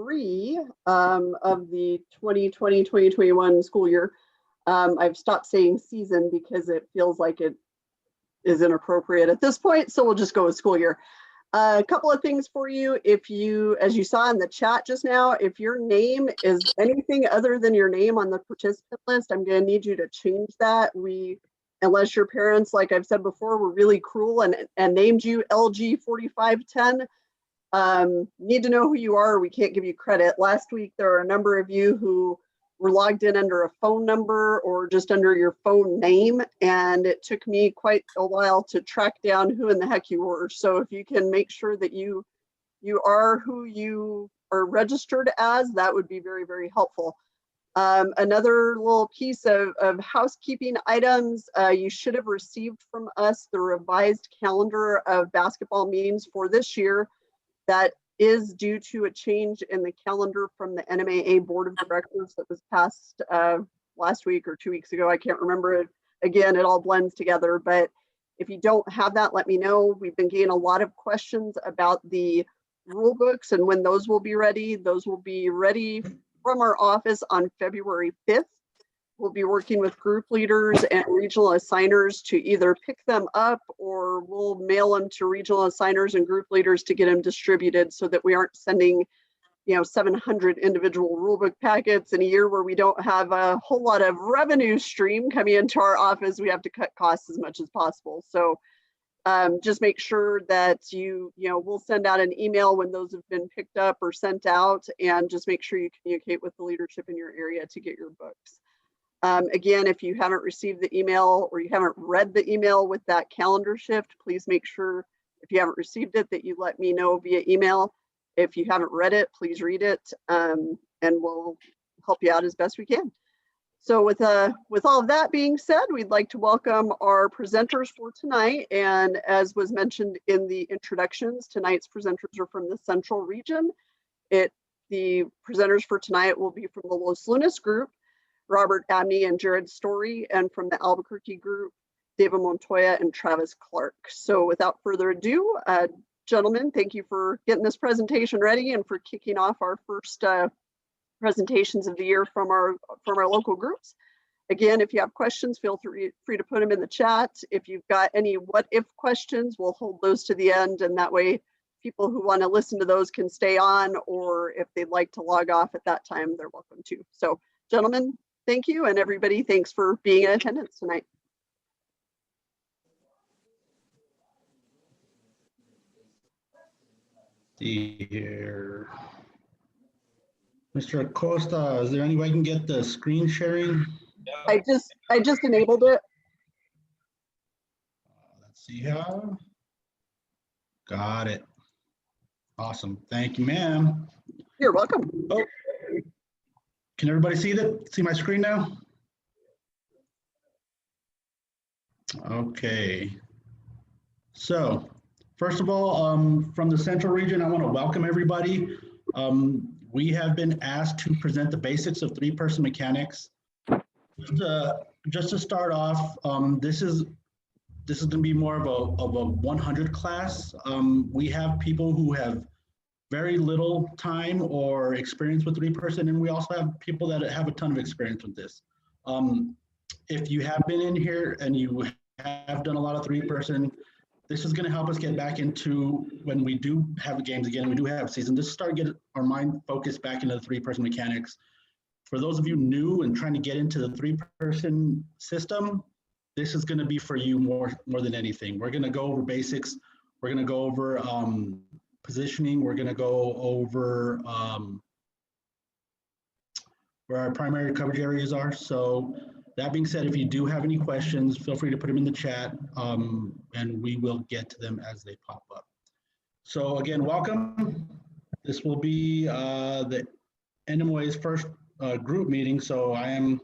3 of the 2020-2021 school year. I've stopped saying season because it feels like it is inappropriate at this point, so we'll just go with school year. A couple of things for you. If you, as you saw in the chat just now, if your name is anything other than your name on the participant list, I'm going to need you to change that. Unless your parents, like I've said before, were really cruel and named you LG 4510, need to know who you are. We can't give you credit. Last week, there are a number of you who were logged in under a phone number or just under your phone name, and it took me quite a while to track down who in the heck you were. So if you can make sure that you are who you are registered as, that would be very, very helpful. Another little piece of housekeeping items, you should have received from us the revised calendar of basketball meetings for this year. That is due to a change in the calendar from the NMAA Board of Directors that was passed last week or 2 weeks ago. I can't remember it. Again, it all blends together, but if you don't have that, let me know. We've been getting a lot of questions about the rule books and when those will be ready. Those will be ready from our office on February 5th. We'll be working with group leaders and regional assigners to either pick them up, or we'll mail them to regional assigners and group leaders to get them distributed so that we aren't sending 700 individual rulebook packets in a year where we don't have a whole lot of revenue stream coming into our office. We have to cut costs as much as possible. So just make sure that we'll send out an email when those have been picked up or sent out, and just make sure you communicate with the leadership in your area to get your books. Again, if you haven't received the email or you haven't read the email with that calendar shift, please make sure, if you haven't received it, that you let me know via email. If you haven't read it, please read it, and we'll help you out as best we can. So with all of that being said, we'd like to welcome our presenters for tonight. And as was mentioned in the introductions, tonight's presenters are from the Central Region. The presenters for tonight will be from the Los Lunas group, Robert Abney and Jared Story, and from the Albuquerque group, David Montoya and Travis Clark. So without further ado, gentlemen, thank you for getting this presentation ready and for kicking off our first presentations of the year from our local groups. Again, if you have questions, feel free to put them in the chat. If you've got any what if questions, we'll hold those to the end, and that way people who want to listen to those can stay on, or if they'd like to log off at that time, they're welcome to. So gentlemen, thank you, and everybody, thanks for being in attendance tonight. See here. Mr. Acosta, is there any way I can get the screen sharing? I just enabled it. Let's see how. Got it. Awesome. Thank you, ma'am. You're welcome. Oh. Can everybody see my screen now? Okay. So first of all, from the Central Region, I want to welcome everybody. We have been asked to present the basics of three-person mechanics. Just to start off, this is going to be more of a 100 class. We have people who have very little time or experience with three-person, and we also have people that have a ton of experience with this. If you have been in here and you have done a lot of three-person, this is going to help us get back into, when we do have games again, we do have season, just start getting our mind focused back into the three-person mechanics. For those of you new and trying to get into the three-person system, this is going to be for you more than anything. We're going to go over basics. We're going to go over positioning. We're going to go over where our primary coverage areas are. So that being said, if you do have any questions, feel free to put them in the chat, and we will get to them as they pop up. So again, welcome. This will be the NMOA's first group meeting, so I'm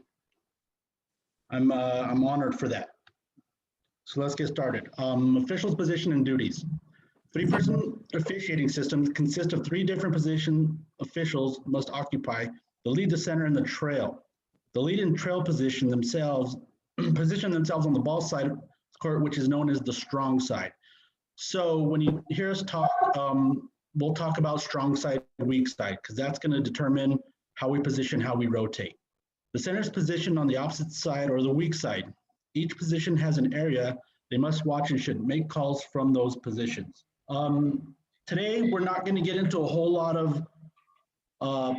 honored for that. So let's get started. Officials' position and duties. Three-person officiating systems consist of three different position officials must occupy: the lead, the center, and the trail. The lead and trail position themselves on the ball side of the court, which is known as the strong side. So when you hear us talk, we'll talk about strong side, weak side, because that's going to determine how we position, how we rotate. The center is positioned on the opposite side or the weak side. Each position has an area they must watch and should make calls from those positions. Today, we're not going to get into a whole lot of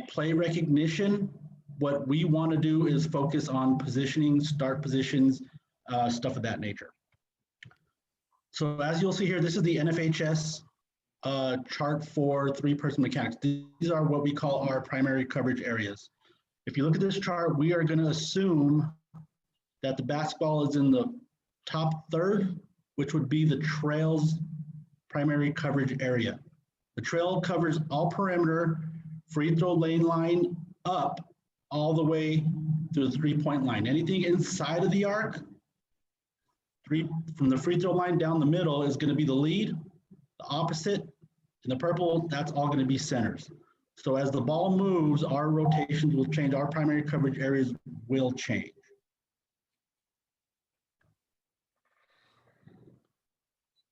play recognition. What we want to do is focus on positioning, start positions, stuff of that nature. So as you'll see here, this is the NFHS chart for three-person mechanics. These are what we call our primary coverage areas. If you look at this chart, we are going to assume that the basketball is in the top third, which would be the trail's primary coverage area. The trail covers all perimeter, free throw lane line up all the way to the three-point line. Anything inside of the arc, from the free throw line down the middle is going to be the lead. The opposite, in the purple, that's all going to be centers. So as the ball moves, our rotations will change, our primary coverage areas will change.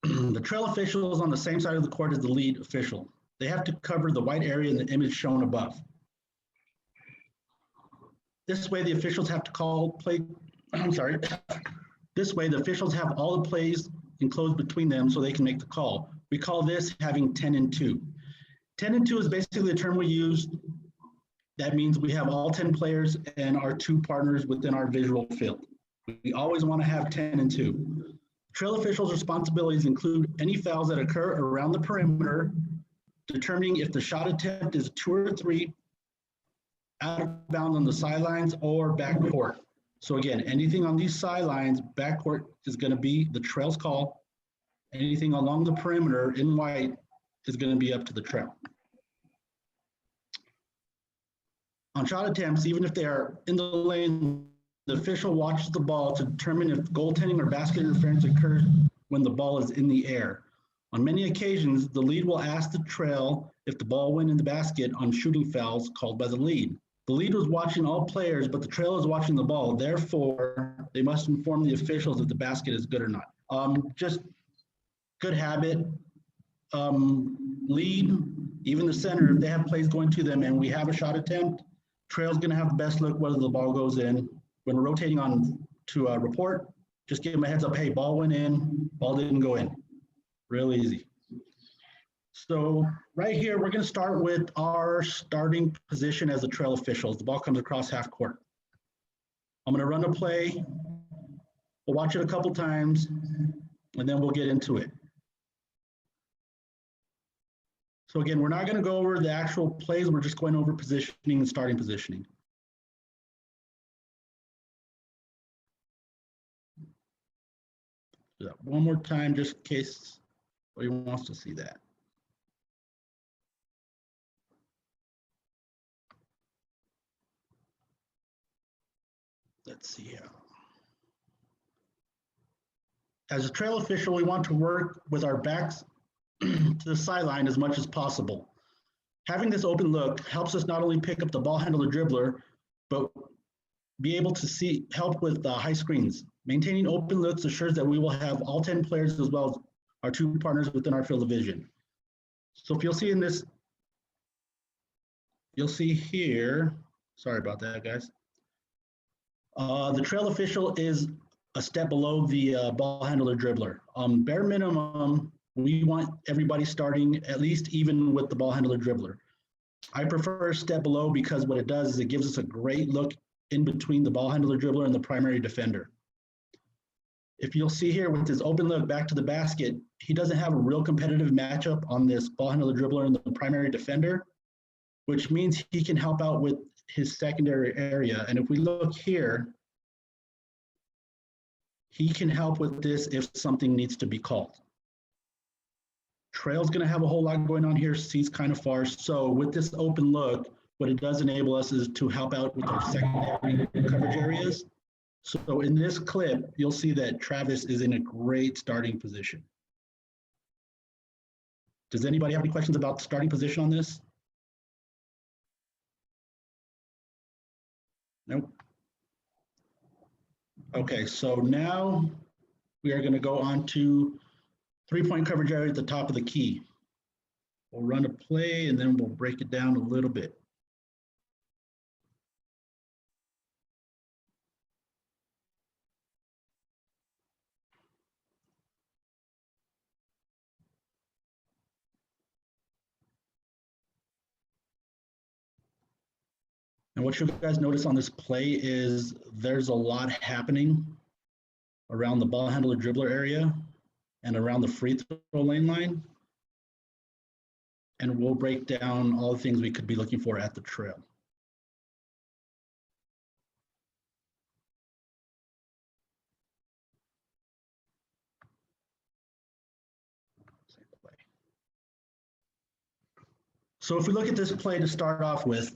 The trail official is on the same side of the court as the lead official. They have to cover the white area in the image shown above. This way the officials have to call play, I'm sorry. This way the officials have all the plays enclosed between them so they can make the call. We call this having 10 and 2. 10 and 2 is basically the term we use. That means we have all 10 players and our 2 partners within our visual field. We always want to have 10 and 2. Trail officials' responsibilities include any fouls that occur around the perimeter, determining if the shot attempt is 2 or 3, out of bounds on the sidelines or backcourt. So again, anything on these sidelines, backcourt is going to be the trail's call. Anything along the perimeter in white is going to be up to the trail. On shot attempts, even if they are in the lane, the official watches the ball to determine if goaltending or basket interference occurs when the ball is in the air. On many occasions, the lead will ask the trail if the ball went in the basket on shooting fouls called by the lead. The lead was watching all players, but the trail is watching the ball. Therefore, they must inform the officials if the basket is good or not. Just good habit. Lead, even the center, if they have plays going to them and we have a shot attempt, trail's going to have the best look whether the ball goes in. When we're rotating on to a report, just give them a heads up, hey, ball went in, ball didn't go in. Real easy. So right here, we're going to start with our starting position as the trail officials. The ball comes across half court. I'm going to run a play. We'll watch it a couple times, and then we'll get into it. So again, we're not going to go over the actual plays. We're just going over positioning and starting positioning. Do that one more time, just in case anybody wants to see that. Let's see here. As a trail official, we want to work with our backs to the sideline as much as possible. Having this open look helps us not only pick up the ball handler dribbler, but be able to help with high screens. Maintaining open looks assures that we will have all 10 players as well as our 2 partners within our field of vision. So if you'll see in this, you'll see here, sorry about that, guys. The trail official is a step below the ball handler dribbler. Bare minimum, we want everybody starting at least even with the ball handler dribbler. I prefer a step below because what it does is it gives us a great look in between the ball handler dribbler and the primary defender. If you'll see here with this open look back to the basket, he doesn't have a real competitive matchup on this ball handler dribbler and the primary defender, which means he can help out with his secondary area. And if we look here, he can help with this if something needs to be called. Trail's going to have a whole lot going on here. C's kind of far. So with this open look, what it does enable us is to help out with our secondary coverage areas. So in this clip, you'll see that Travis is in a great starting position. Does anybody have any questions about the starting position on this? Nope. Okay, so now we are going to go on to 3-point coverage area at the top of the key. We'll run a play and then we'll break it down a little bit. And what you guys notice on this play is there's a lot happening around the ball handler dribbler area and around the free throw lane line. And we'll break down all the things we could be looking for at the trail. So if we look at this play to start off with,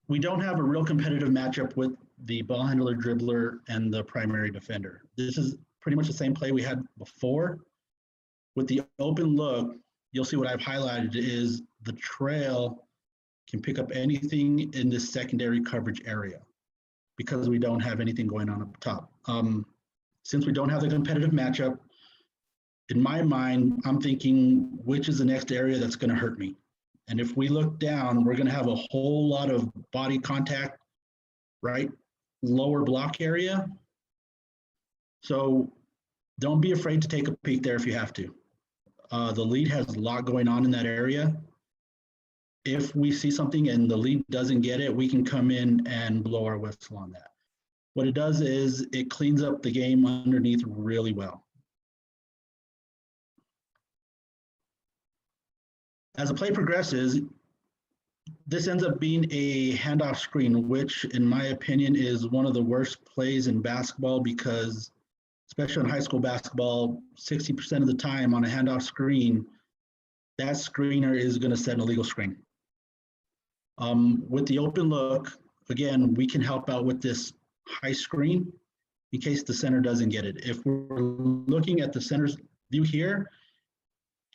we don't have a real competitive matchup with the ball handler dribbler and the primary defender. This is pretty much the same play we had before. With the open look, you'll see what I've highlighted is the trail can pick up anything in this secondary coverage area because we don't have anything going on up top. Since we don't have the competitive matchup, in my mind, I'm thinking which is the next area that's going to hurt me. And if we look down, we're going to have a whole lot of body contact, right? Lower block area. So don't be afraid to take a peek there if you have to. The lead has a lot going on in that area. If we see something and the lead doesn't get it, we can come in and blow our whistle on that. What it does is it cleans up the game underneath really well. As the play progresses, this ends up being a handoff screen, which in my opinion is one of the worst plays in basketball because especially in high school basketball, 60% of the time on a handoff screen, that screener is going to set an illegal screen. With the open look, again, we can help out with this high screen in case the center doesn't get it. If we're looking at the center's view here,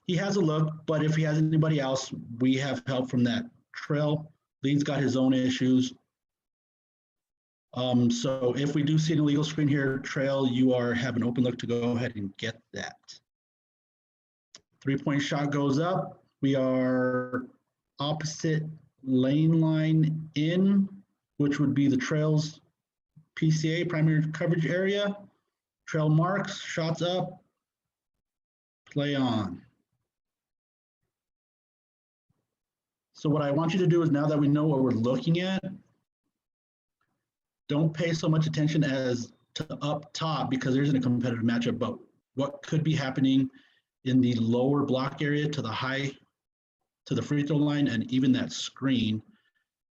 he has a look, but if he has anybody else, we have help from that trail. Lead's got his own issues. So if we do see an illegal screen here, trail, you have an open look to go ahead and get that. 3-point shot goes up. We are opposite lane line in, which would be the trail's PCA, primary coverage area. Trail marks, shots up, play on. So what I want you to do is now that we know what we're looking at, don't pay so much attention as to up top because there isn't a competitive matchup, but what could be happening in the lower block area to the free throw line and even that screen,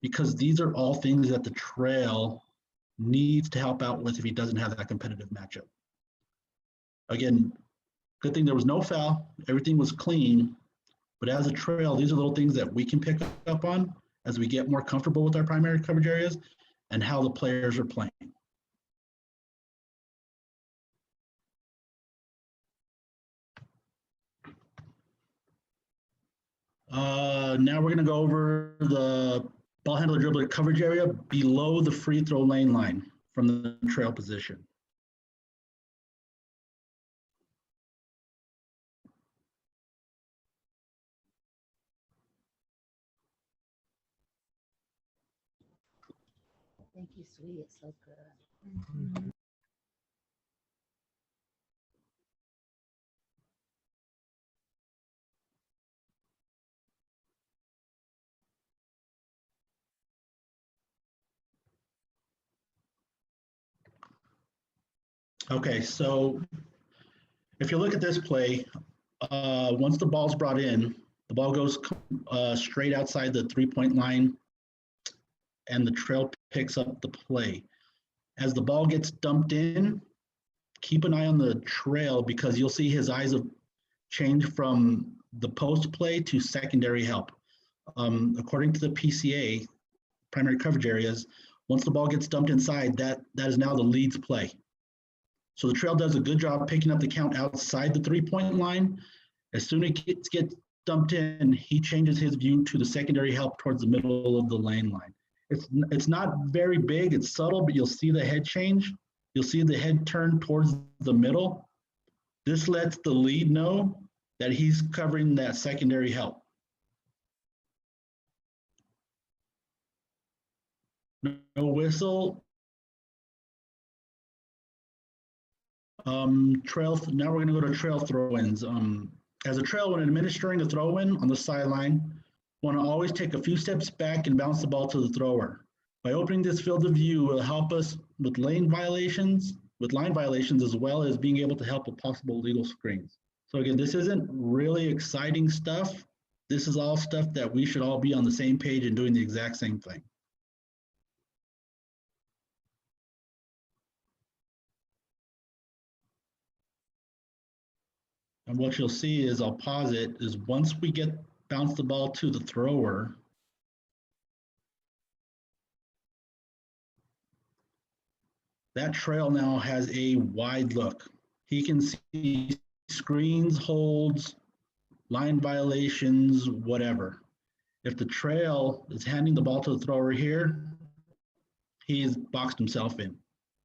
because these are all things that the trail needs to help out with if he doesn't have that competitive matchup. Again, good thing there was no foul, everything was clean, but as a trail, these are little things that we can pick up on as we get more comfortable with our primary coverage areas and how the players are playing. Now we're going to go over the ball handler dribbler coverage area below the free throw lane line from the trail position. Thank you, sweetie. It's so good. Okay, so if you look at this play, once the ball's brought in, the ball goes straight outside the 3-point line and the trail picks up the play. As the ball gets dumped in, keep an eye on the trail because you'll see his eyes have changed from the post play to secondary help. According to the PCA, primary coverage areas, once the ball gets dumped inside, that is now the lead's play. So the trail does a good job picking up the count outside the 3-point line. As soon as it gets dumped in, he changes his view to the secondary help towards the middle of the lane line. It's not very big, it's subtle, but you'll see the head change. You'll see the head turn towards the middle. This lets the lead know that he's covering that secondary help. No whistle. Trail. Now we're going to go to trail throw-ins. As a trail, when administering a throw-in on the sideline, want to always take a few steps back and bounce the ball to the thrower. By opening this field of view will help us with line violations, as well as being able to help with possible legal screens. So again, this isn't really exciting stuff. This is all stuff that we should all be on the same page and doing the exact same thing. And what you'll see is, I'll pause it, is once we bounce the ball to the thrower, that trail now has a wide look. He can see screens, holds, line violations, whatever. If the trail is handing the ball to the thrower here, he's boxed himself in.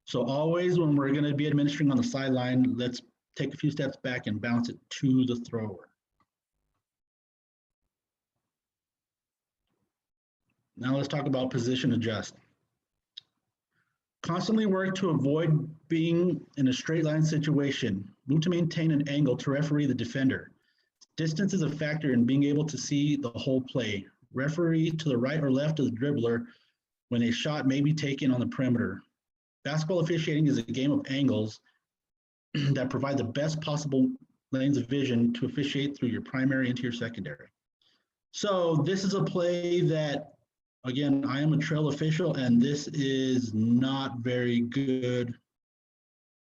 So always when we're going to be administering on the sideline, let's take a few steps back and bounce it to the thrower. Now let's talk about position adjust. Constantly work to avoid being in a straight line situation. Move to maintain an angle to referee the defender. Distance is a factor in being able to see the whole play. Referee to the right or left of the dribbler when a shot may be taken on the perimeter. Basketball officiating is a game of angles that provide the best possible lanes of vision to officiate through your primary into your secondary. So this is a play that, again, I am a trail official, and this is not very good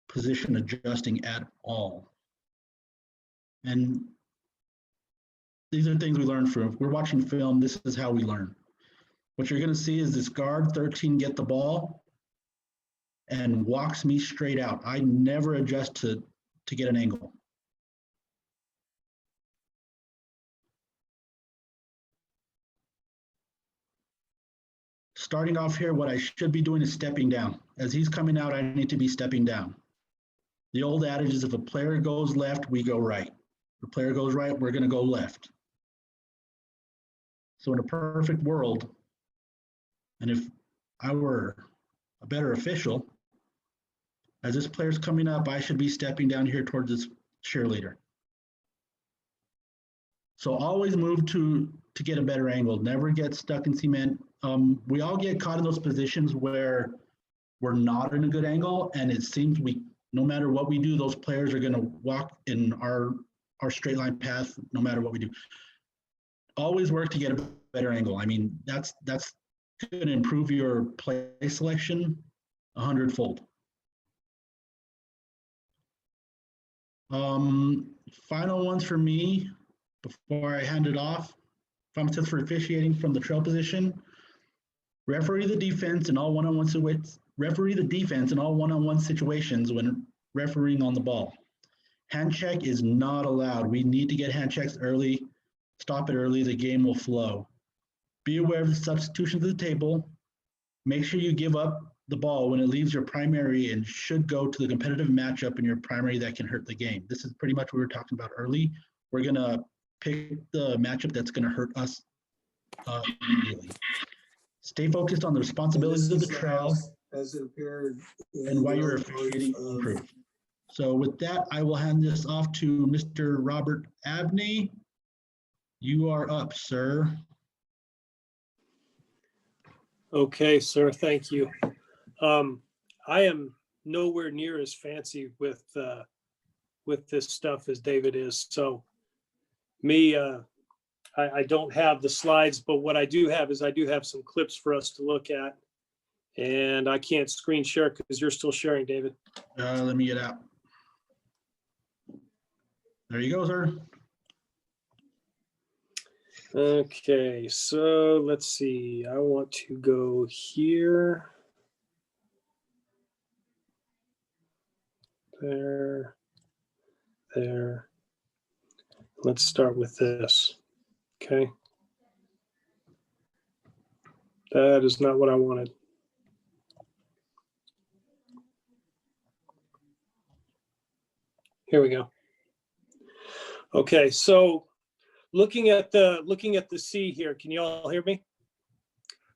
position adjusting at all. And these are things we learn from. If we're watching film, this is how we learn. What you're going to see is this guard 13 get the ball and walks me straight out. I never adjust to get an angle. Starting off here, what I should be doing is stepping down. As he's coming out, I need to be stepping down. The old adage is if a player goes left, we go right. If a player goes right, we're going to go left. So in a perfect world, and if I were a better official, as this player's coming up, I should be stepping down here towards this cheerleader. So always move to get a better angle. Never get stuck in cement. We all get caught in those positions where we're not in a good angle, and it seems no matter what we do, those players are going to walk in our straight line path no matter what we do. Always work to get a better angle. I mean, that's going to improve your play selection 100-fold. Final ones for me before I hand it off. Final tips for officiating from the trail position. Referee the defense in all one-on-one situations when refereeing on the ball. Hand check is not allowed. We need to get hand checks early. Stop it early. The game will flow. Be aware of the substitutions at the table. Make sure you give up the ball when it leaves your primary and should go to the competitive matchup in your primary that can hurt the game. This is pretty much what we were talking about early. We're going to pick the matchup that's going to hurt us immediately. Stay focused on the responsibilities of the trail and why you're officiating improve. So with that, I will hand this off to Mr. Robert Abney. You are up, sir. Okay, sir, thank you. I am nowhere near as fancy with this stuff as David is. So me, I don't have the slides, but what I do have is I do have some clips for us to look at. And I can't screen share because you're still sharing, David. Let me get out. There you go, sir. Okay, so let's see. I want to go here. There. Let's start with this. Okay. That is not what I wanted. Here we go. Okay, so looking at the C here, can you all hear me?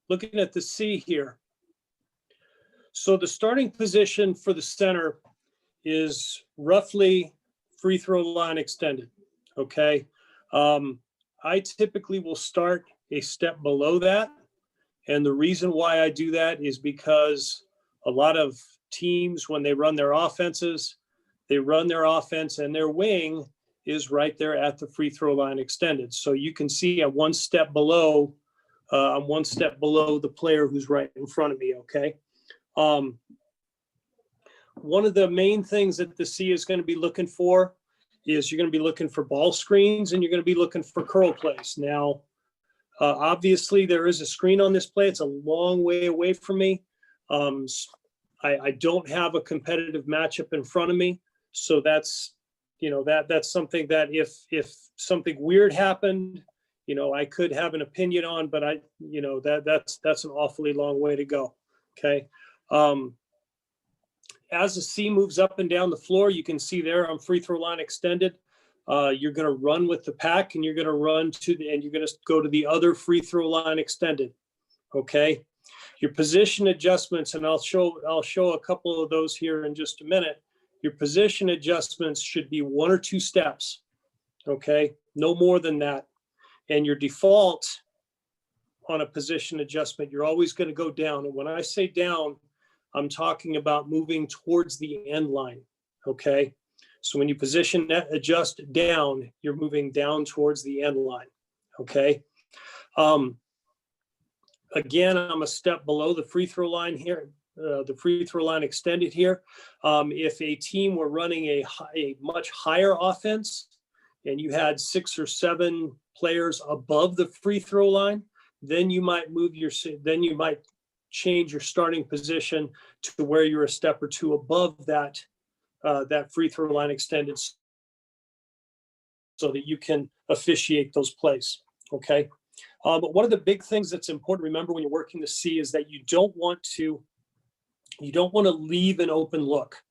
Looking at the C here. So the starting position for the center is roughly free throw line extended, okay? I typically will start a step below that. And the reason why I do that is because a lot of teams, when they run their offenses, they run their offense and their wing is right there at the free throw line extended. So you can see I'm one step below the player who's right in front of me, okay? One of the main things that the C is going to be looking for is you're going to be looking for ball screens and you're going to be looking for curl plays. Now, obviously, there is a screen on this play. It's a long way away from me. I don't have a competitive matchup in front of me. So that's, that's something that if something weird happened, I could have an opinion on, but that's an awfully long way to go. Okay. As the C moves up and down the floor, you can see there on free throw line extended. You're going to run with the pack and you're going to run and you're going to go to the other free throw line extended. Okay. Your position adjustments, and I'll show a couple of those here in just a minute. Your position adjustments should be 1 or 2 steps. Okay. No more than that. And your default on a position adjustment, you're always going to go down. And when I say down, I'm talking about moving towards the end line. Okay. So when you position that adjust down, you're moving down towards the end line. Okay. Again, I'm a step below the free throw line here, the free throw line extended here. If a team were running a much higher offense and you had 6 or 7 players above the free throw line, then you might change your starting position to where you're a step or 2 above that free throw line extended so that you can officiate those plays, okay? But one of the big things that's important to remember when you're working the C is that you don't want to leave an open look,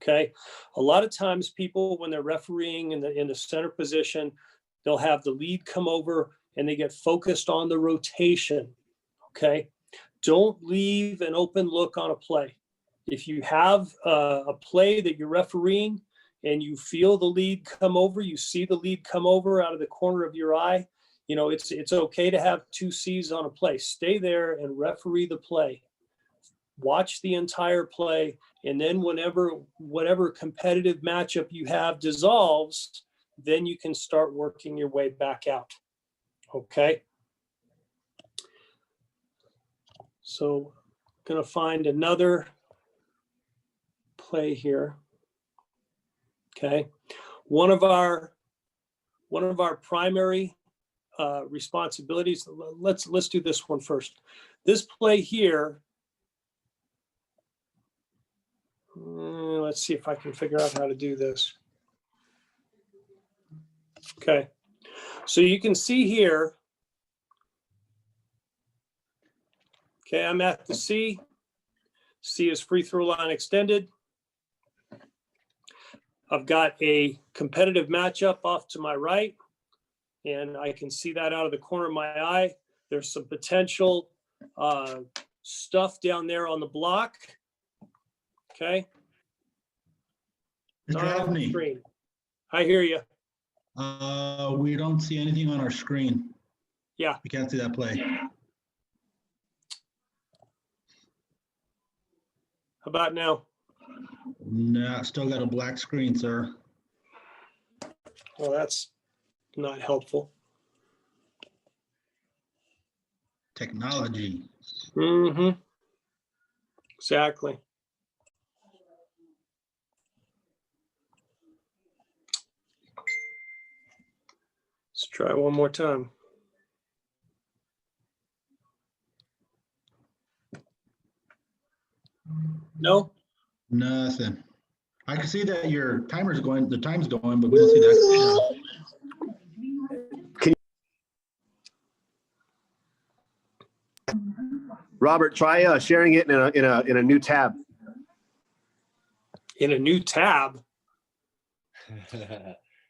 okay? A lot of times people, when they're refereeing in the center position, they'll have the lead come over and they get focused on the rotation, okay? Don't leave an open look on a play. If you have a play that you're refereeing and you feel the lead come over, you see the lead come over out of the corner of your eye, it's okay to have 2 C's on a play. Stay there and referee the play. Watch the entire play, and then whatever competitive matchup you have dissolves, then you can start working your way back out. Okay. So I'm going to find another play here. Okay. One of our primary responsibilities, let's do this one first. This play here, let's see if I can figure out how to do this. Okay. So you can see here, okay, I'm at the C. C is free throw line extended. I've got a competitive matchup off to my right, and I can see that out of the corner of my eye. There's some potential stuff down there on the block. Okay. Mr. Abney, Screen. I hear you. we don't see anything on our screen. Yeah. We can't see that play. How about now? No, still got a black screen, sir. Well, that's not helpful. Technology. Mm-hmm. Exactly. Let's try one more time. No? Nothing. I can see that your timer's going, the time's going, but we don't see that. Robert, try sharing it in a new tab. In a new tab?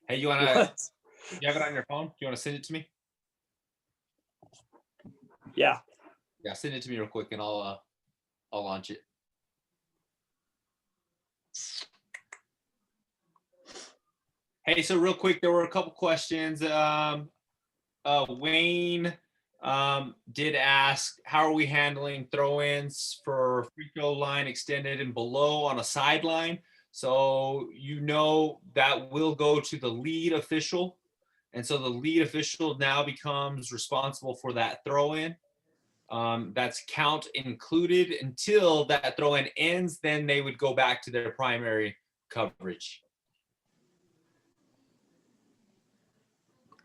Hey, you wanna? You have it on your phone? You wanna send it to me? Yeah. Yeah, send it to me real quick, and I'll launch it. Hey, so real quick, there were a couple questions. Wayne did ask, how are we handling throw-ins for free throw line extended and below on a sideline? So you know that will go to the lead official. And so the lead official now becomes responsible for that throw-in. That's count included until that throw-in ends. Then they would go back to their primary coverage.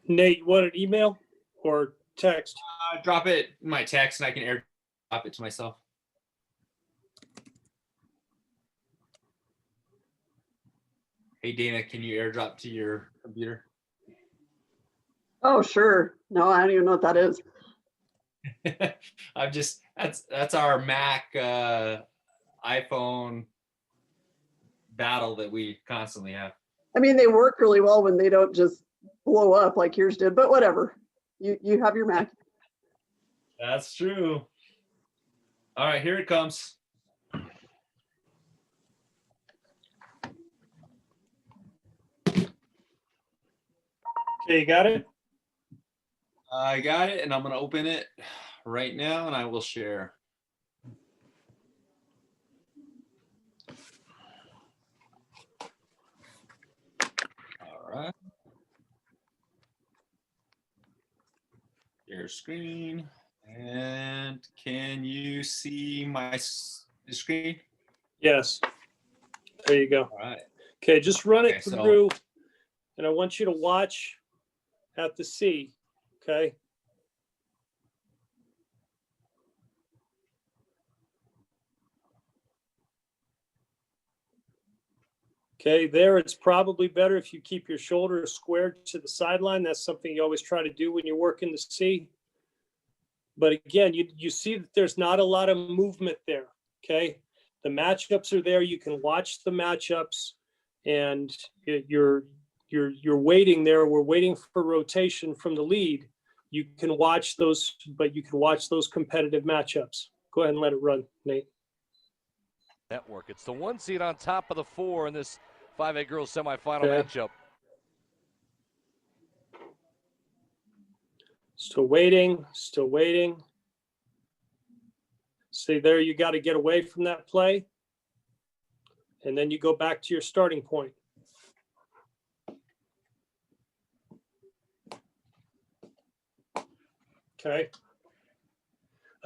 Nate, you want an email or text? Drop it in my text and I can airdrop it to myself. Hey, Dana, can you airdrop to your computer? Oh, sure. No, I don't even know what that is. I'm just, that's our Mac iPhone battle that we constantly have. I mean, they work really well when they don't just blow up like yours did, but whatever. You have your Mac. That's true. All right, here it comes. Okay, you got it? I got it, and I'm going to open it right now, and I will share. All right. Share screen. And can you see my screen? Yes. There you go. All right. Okay, just run it Okay, so- through, and I want you to watch at the C, okay? Okay, there it's probably better if you keep your shoulders squared to the sideline. That's something you always try to do when you're working the C. But again, you see that there's not a lot of movement there, okay? The matchups are there. You can watch the matchups, and you're waiting there. We're waiting for rotation from the lead. You can watch those, but you can watch those competitive matchups. Go ahead and let it run, Nate. Network. It's the 1 seed on top of the 4 in this 5A girls semifinal Yeah. matchup. Still waiting, still waiting. See there, you got to get away from that play. And then you go back to your starting point. Okay.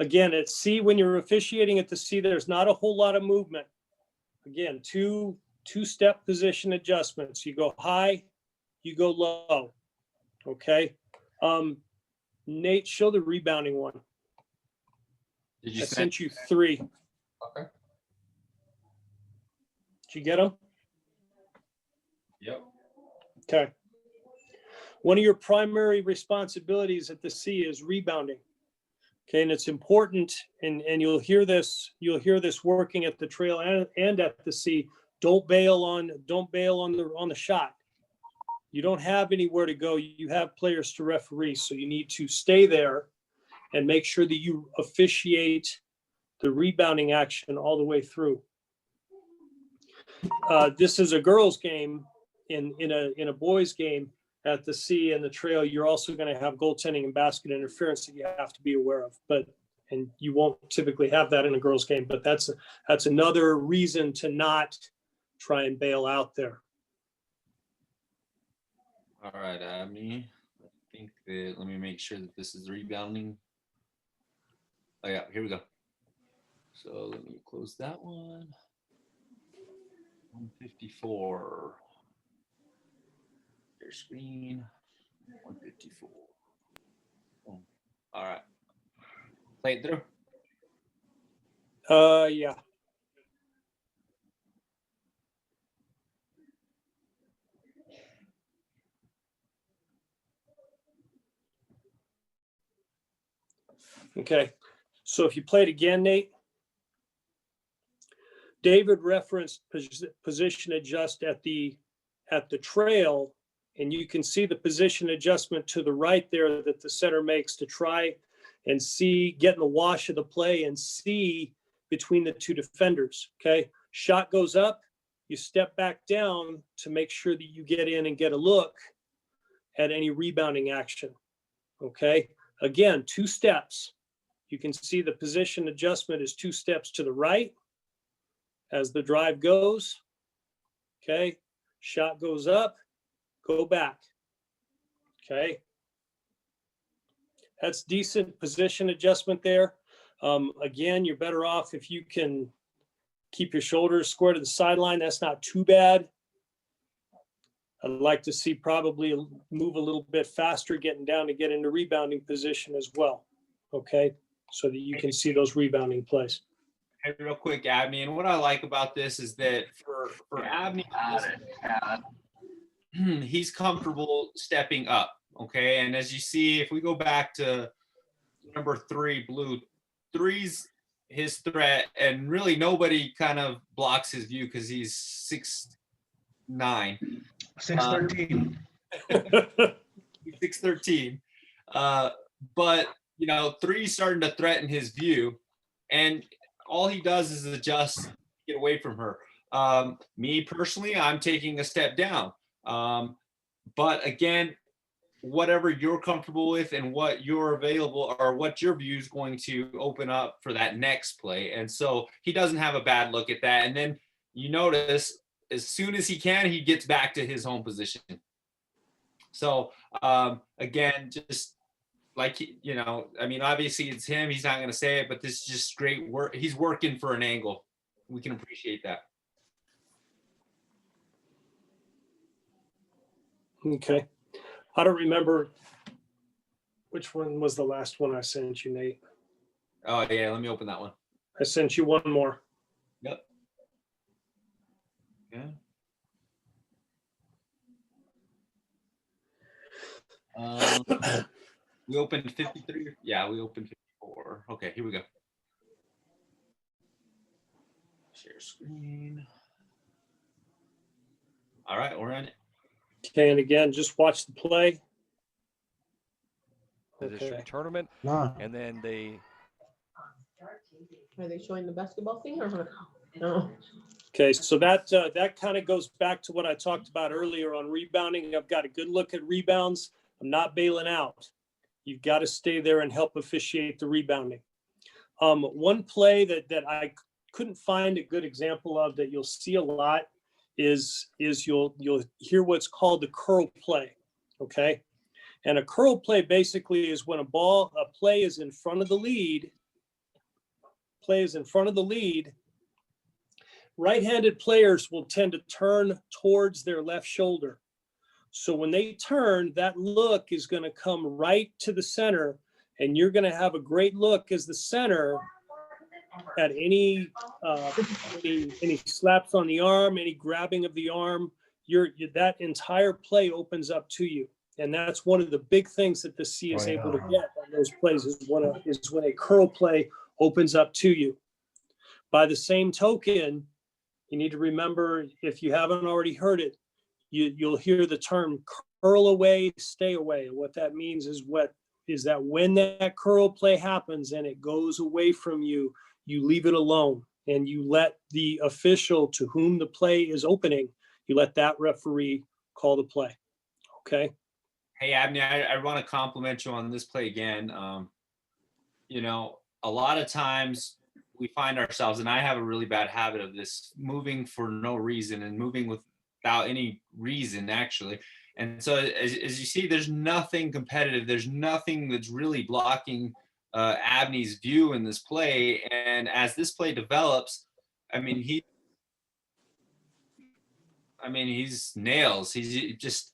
Again, at C, when you're officiating at the C, there's not a whole lot of movement. Again, two-step position adjustments. You go high, you go low. Okay. Nate, show the rebounding one. Did I you send? sent you 3. Okay. Did you get them? Yep. Okay. One of your primary responsibilities at the C is rebounding. Okay, and it's important, and you'll hear this working at the trail and at the C. Don't bail on the shot. You don't have anywhere to go. You have players to referee, so you need to stay there and make sure that you officiate the rebounding action all the way through. This is a girls' game. In a boys' game at the C and the trail, you're also going to have goaltending and basket interference that you have to be aware of. And you won't typically have that in a girls' game. But that's another reason to not try and bail out there. All right, Abney. I think that, let me make sure that this is rebounding. Oh yeah, here we go. So let me close that one. 154. Your screen. 154. Boom. All right. Play it through. Yeah. Okay. So if you play it again, Nate, David referenced position adjust at the trail And you can see the position adjustment to the right there that the center makes to try and see, get in the wash of the play and see between the two defenders. Okay. Shot goes up, you step back down to make sure that you get in and get a look at any rebounding action. Okay. Again, 2 steps. You can see the position adjustment is 2 steps to the right as the drive goes. Okay. Shot goes up, go back. Okay. That's decent position adjustment there. Again, you're better off if you can keep your shoulders square to the sideline. That's not too bad. I'd like to see probably move a little bit faster, getting down to get into rebounding position as well. Okay. So that you can see those rebounding plays. Hey, real quick, Abney, and what I like about this is that for Abney, he's comfortable stepping up. Okay. And as you see, if we go back to number 3, blue, 3's his threat, and really nobody kind of blocks his view because he's 6'9". 6'13". 6'13". But, 3's starting to threaten his view, and all he does is adjust to get away from her. Me personally, I'm taking a step down. But again, whatever you're comfortable with and what you're available or what your view is going to open up for that next play. And so he doesn't have a bad look at that. And then you notice as soon as he can, he gets back to his home position. So again, just like, obviously it's him, he's not going to say it, but this is just great work. He's working for an angle. We can appreciate that. Okay. I don't remember which one was the last one I sent you, Nate. Oh yeah, let me open that one. I sent you one more. Yep. Yeah. We opened 53. Yeah, we opened 54. Okay, here we go. Share screen. All right, we're on it. Okay, and again, just watch the play. The Okay. district tournament, No. and then they Are they showing the basketball thing or no? Okay, so that kind of goes back to what I talked about earlier on rebounding. I've got a good look at rebounds. I'm not bailing out. You've got to stay there and help officiate the rebounding. One play that I couldn't find a good example of that you'll see a lot is you'll hear what's called the curl play. Okay, and a curl play basically is when a play is in front of the lead. Right-handed players will tend to turn towards their left shoulder. So when they turn, that look is going to come right to the center, and you're going to have a great look as the center at any slaps on the arm, any grabbing of the arm. That entire play opens up to you, and that's one of the big things that the C is able to get on those plays is when a curl play opens up to you. By the same token, you need to remember, if you haven't already heard it, you'll hear the term curl away, stay away. What that means is that when that curl play happens and it goes away from you, you leave it alone and you let the official to whom the play is opening, you let that referee call the play. Okay. Hey, Abney, I want to compliment you on this play again. A lot of times we find ourselves, and I have a really bad habit of this, moving for no reason and moving without any reason, actually. And so as you see, there's nothing competitive. There's nothing that's really blocking Abney's view in this play. And as this play develops, he's nails. He's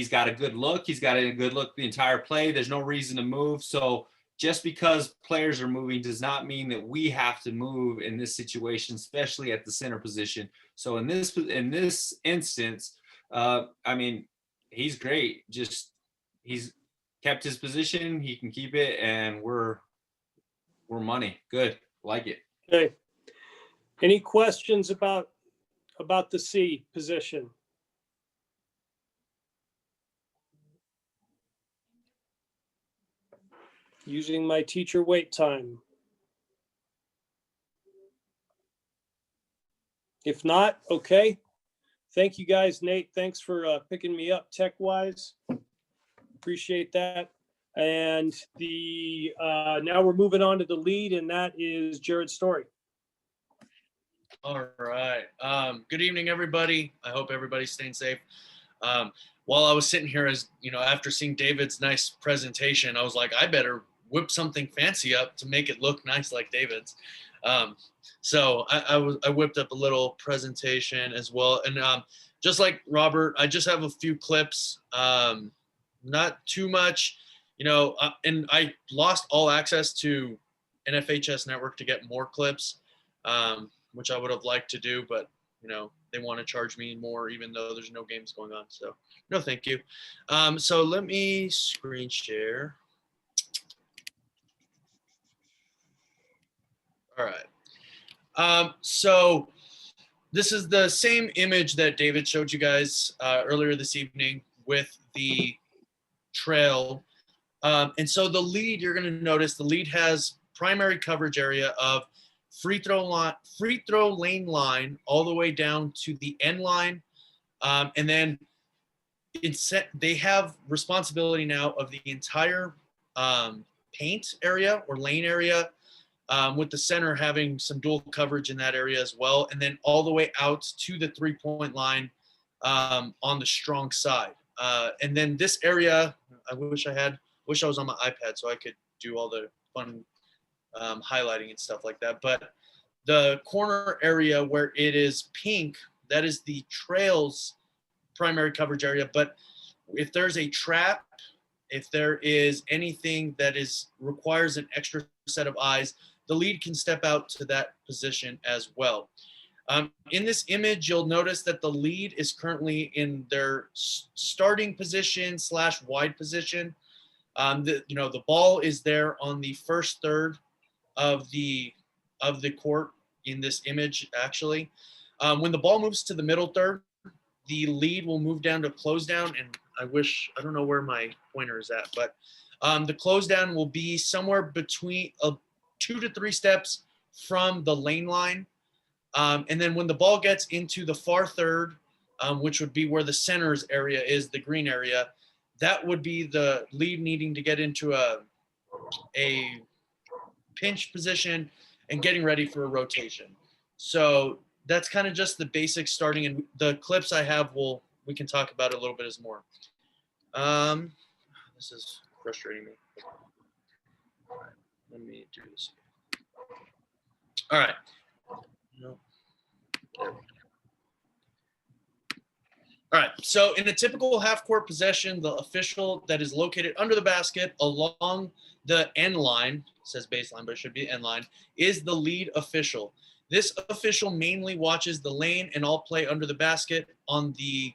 got a good look. He's got a good look the entire play. There's no reason to move. So just because players are moving does not mean that we have to move in this situation, especially at the center position. So in this instance, he's great. He's kept his position. He can keep it, and we're money. Good, like it. Okay. Any questions about the C position? using my teacher wait time. If not, okay. Thank you guys. Nate, thanks for picking me up tech-wise. Appreciate that. And now we're moving on to the lead, and that is Jared Story. All right. Good evening, everybody. I hope everybody's staying safe. While I was sitting here, as you know, after seeing David's nice presentation, I was like, I better whip something fancy up to make it look nice like David's. So I whipped up a little presentation as well. And just like Robert, I just have a few clips, not too much, and I lost all access to NFHS network to get more clips, which I would have liked to do, but they want to charge me more even though there's no games going on. So no, thank you. So let me screen share. All right. So this is the same image that David showed you guys earlier this evening with the trail. And so the lead, you're going to notice the lead has primary coverage area of free throw lane line all the way down to the end line. And then they have responsibility now of the entire paint area or lane area, with the center having some dual coverage in that area as well. And then all the way out to the 3-point line on the strong side. And then this area, I wish I was on my iPad so I could do all the fun highlighting and stuff like that. But the corner area where it is pink, that is the trail's primary coverage area. But if there's a trap, if there is anything that requires an extra set of eyes, the lead can step out to that position as well. In this image, you'll notice that the lead is currently in their starting position / wide position. The ball is there on the first third of the court in this image, actually. When the ball moves to the middle third, the lead will move down to close down. And I don't know where my pointer is at, but the close down will be somewhere between 2 to 3 steps from the lane line. And then when the ball gets into the far third, which would be where the center's area is, the green area, that would be the lead needing to get into a pinch position and getting ready for a rotation. So that's kind of just the basic starting, and the clips I have we can talk about it a little bit as more. This is frustrating me. All right, let me do this. All right. No. All right, so in a typical half-court possession, the official that is located under the basket along the end line, it says baseline, but it should be end line, is the lead official. This official mainly watches the lane and all play under the basket on the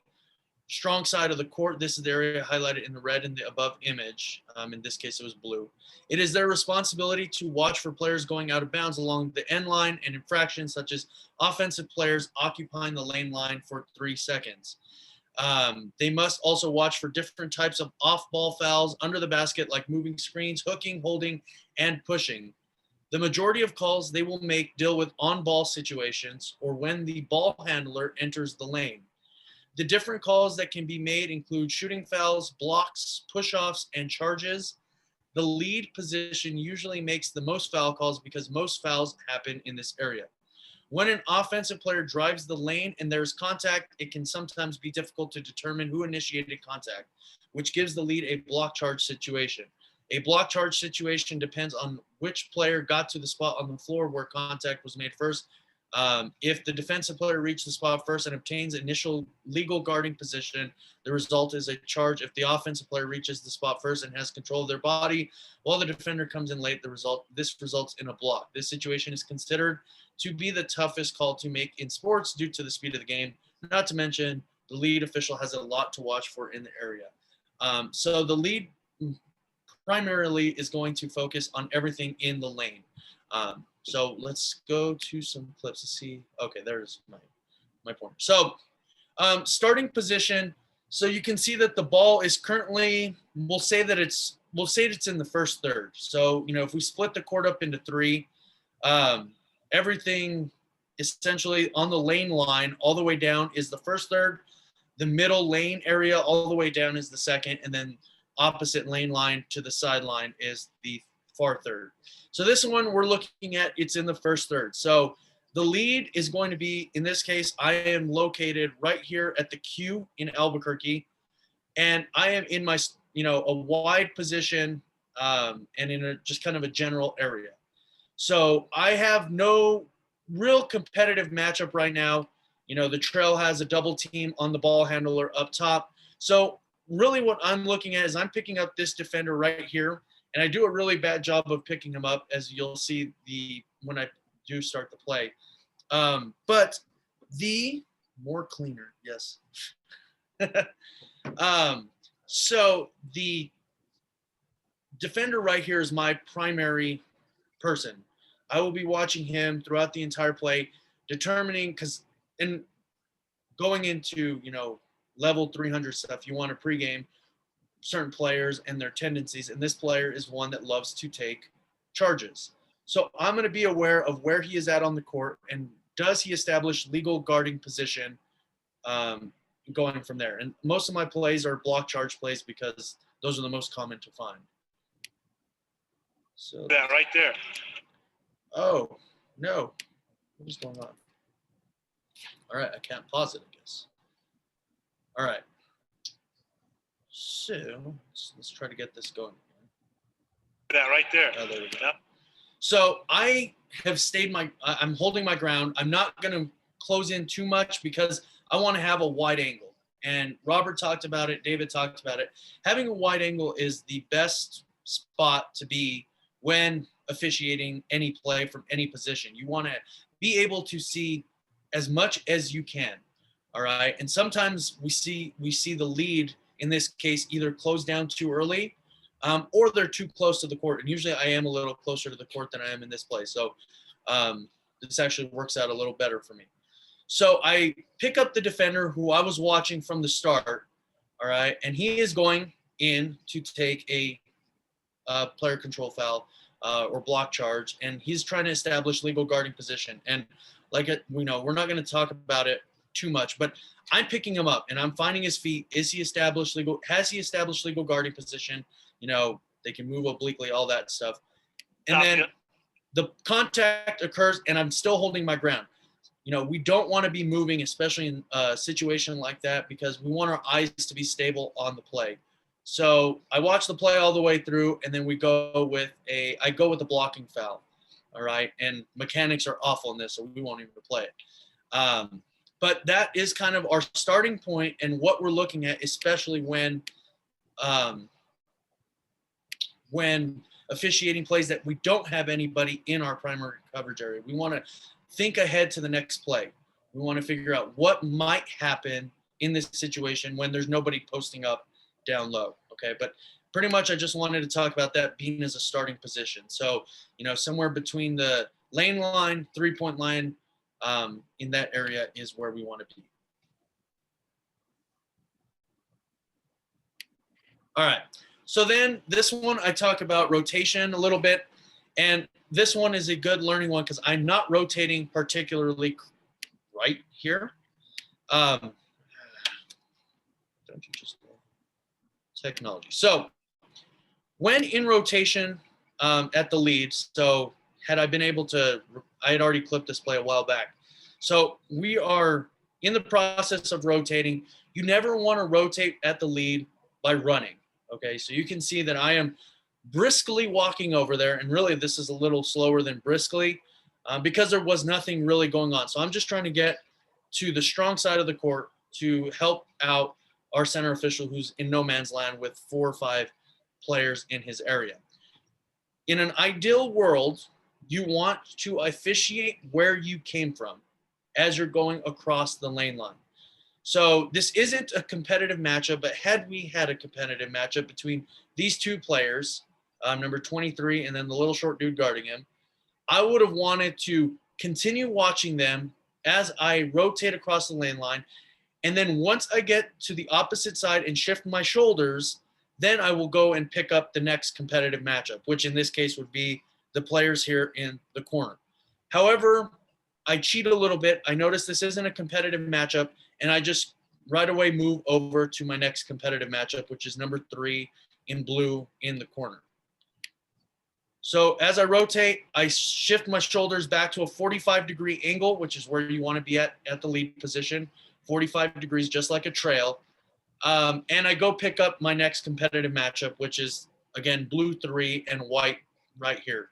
strong side of the court. This is the area highlighted in the red in the above image. In this case, it was blue. It is their responsibility to watch for players going out of bounds along the end line and infractions such as offensive players occupying the lane line for 3 seconds. They must also watch for different types of off-ball fouls under the basket, like moving screens, hooking, holding, and pushing. The majority of calls they will make deal with on-ball situations or when the ball handler enters the lane. The different calls that can be made include shooting fouls, blocks, push-offs, and charges. The lead position usually makes the most foul calls because most fouls happen in this area. When an offensive player drives the lane and there's contact, it can sometimes be difficult to determine who initiated contact, which gives the lead a block charge situation. A block charge situation depends on which player got to the spot on the floor where contact was made first. If the defensive player reached the spot first and obtains initial legal guarding position, the result is a charge. If the offensive player reaches the spot first and has control of their body while the defender comes in late, this results in a block. This situation is considered to be the toughest call to make in sports due to the speed of the game. Not to mention, the lead official has a lot to watch for in the area. So the lead primarily is going to focus on everything in the lane. So let's go to some clips to see. Okay, there's my point. So starting position. So you can see that the ball is currently, we'll say it's in the first third. So, if we split the court up into three, everything essentially on the lane line all the way down is the first third. The middle lane area all the way down is the second, and then opposite lane line to the sideline is the far third. So this one we're looking at, it's in the first third. So the lead is going to be, in this case, I am located right here at the Q in Albuquerque, and I am in my, a wide position and in just kind of a general area. So I have no real competitive matchup right now. The trail has a double team on the ball handler up top. So really what I'm looking at is I'm picking up this defender right here, and I do a really bad job of picking him up, as you'll see when I do start the play. But the more cleaner, yes. So the defender right here is my primary person. I will be watching him throughout the entire play, determining, and going into, level 300 stuff, you want to pregame certain players and their tendencies. And this player is one that loves to take charges. So I'm going to be aware of where he is at on the court, and does he establish legal guarding position going from there. And most of my plays are block charge plays because those are the most common to find. So Yeah, right there. Oh, no. What is going on? All right, I can't pause it, I guess. All right. So let's try to get this going. Yeah, right there. Oh, there we go. Yep. So I have I'm holding my ground. I'm not going to close in too much because I want to have a wide angle. And Robert talked about it. David talked about it. Having a wide angle is the best spot to be when officiating any play from any position. You want to be able to see as much as you can. All right. And sometimes we see the lead, in this case, either close down too early or they're too close to the court. And usually I am a little closer to the court than I am in this play. So this actually works out a little better for me. So I pick up the defender who I was watching from the start. All right. And he is going in to take a player control foul or block charge. And he's trying to establish legal guarding position. And we're not going to talk about it too much, but I'm picking him up and I'm finding his feet. Has he established legal guarding position? They can move obliquely, all that stuff. And then the contact occurs and I'm still holding my ground. We don't want to be moving, especially in a situation like that, because we want our eyes to be stable on the play. So I watch the play all the way through, and then I go with the blocking foul. All right. And mechanics are awful in this, so we won't even play it. But that is kind of our starting point and what we're looking at, especially when officiating plays that we don't have anybody in our primary coverage area. We want to think ahead to the next play. We want to figure out what might happen in this situation when there's nobody posting up down low. Okay. But pretty much I just wanted to talk about that being as a starting position. So, somewhere between the lane line, 3-point line, in that area is where we want to be. All right. So then this one, I talk about rotation a little bit. And this one is a good learning one because I'm not rotating particularly right here. Don't you just technology. So when in rotation at the lead, so had I been able to, I had already clipped this play a while back. So we are in the process of rotating. You never want to rotate at the lead by running. Okay, so you can see that I am briskly walking over there, and really this is a little slower than briskly because there was nothing really going on. So I'm just trying to get to the strong side of the court to help out our center official who's in no man's land with 4 or 5 players in his area. In an ideal world, you want to officiate where you came from as you're going across the lane line. So this isn't a competitive matchup, but had we had a competitive matchup between these two players, number 23 and then the little short dude guarding him, I would have wanted to continue watching them as I rotate across the lane line And then once I get to the opposite side and shift my shoulders, then I will go and pick up the next competitive matchup, which in this case would be the players here in the corner. However, I cheat a little bit. I notice this isn't a competitive matchup, and I just right away move over to my next competitive matchup, which is number 3 in blue in the corner. So as I rotate, I shift my shoulders back to a 45-degree angle, which is where you want to be at the lead position, 45 degrees, just like a trail. And I go pick up my next competitive matchup, which is, again, blue 3 and white right here.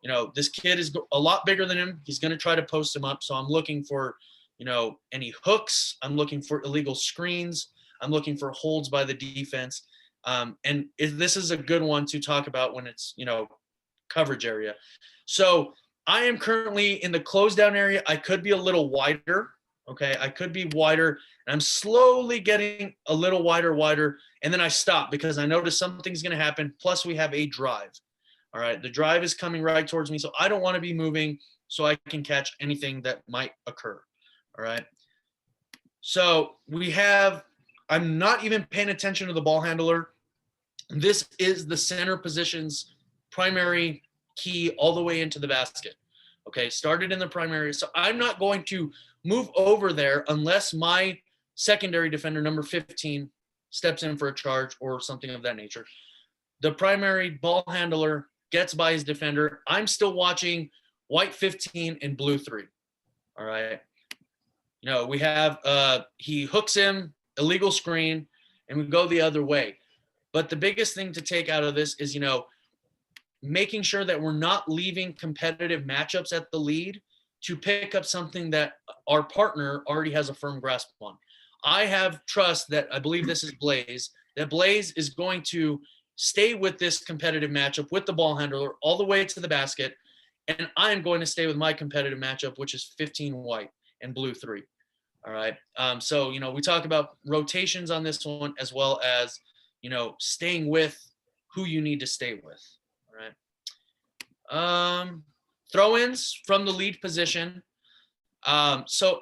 You know, this kid is a lot bigger than him. He's going to try to post him up. So I'm looking for, you know, any hooks. I'm looking for illegal screens. I'm looking for holds by the defense. And this is a good one to talk about when it's, you know, coverage area. So I am currently in the close down area. I could be a little wider. Okay. I could be wider, and I'm slowly getting a little wider. And then I stop because I notice something's going to happen. Plus we have a drive. All right. The drive is coming right towards me. So I don't want to be moving so I can catch anything that might occur. All right. So I'm not even paying attention to the ball handler. This is the center position's primary key all the way into the basket. Okay, started in the primary. So I'm not going to move over there unless my secondary defender, number 15, steps in for a charge or something of that nature. The primary ball handler gets by his defender. I'm still watching white 15 and blue 3. All right. You know, we have, he hooks him, illegal screen, and we go the other way. But the biggest thing to take out of this is, you know, making sure that we're not leaving competitive matchups at the lead to pick up something that our partner already has a firm grasp on. I have trust that, I believe this is Blaze, that Blaze is going to stay with this competitive matchup with the ball handler all the way to the basket. And I'm going to stay with my competitive matchup, which is 15 white and blue 3. All right. So, you know, we talk about rotations on this one, as well as, you know, staying with who you need to stay with. All right. Throw-ins from the lead position. So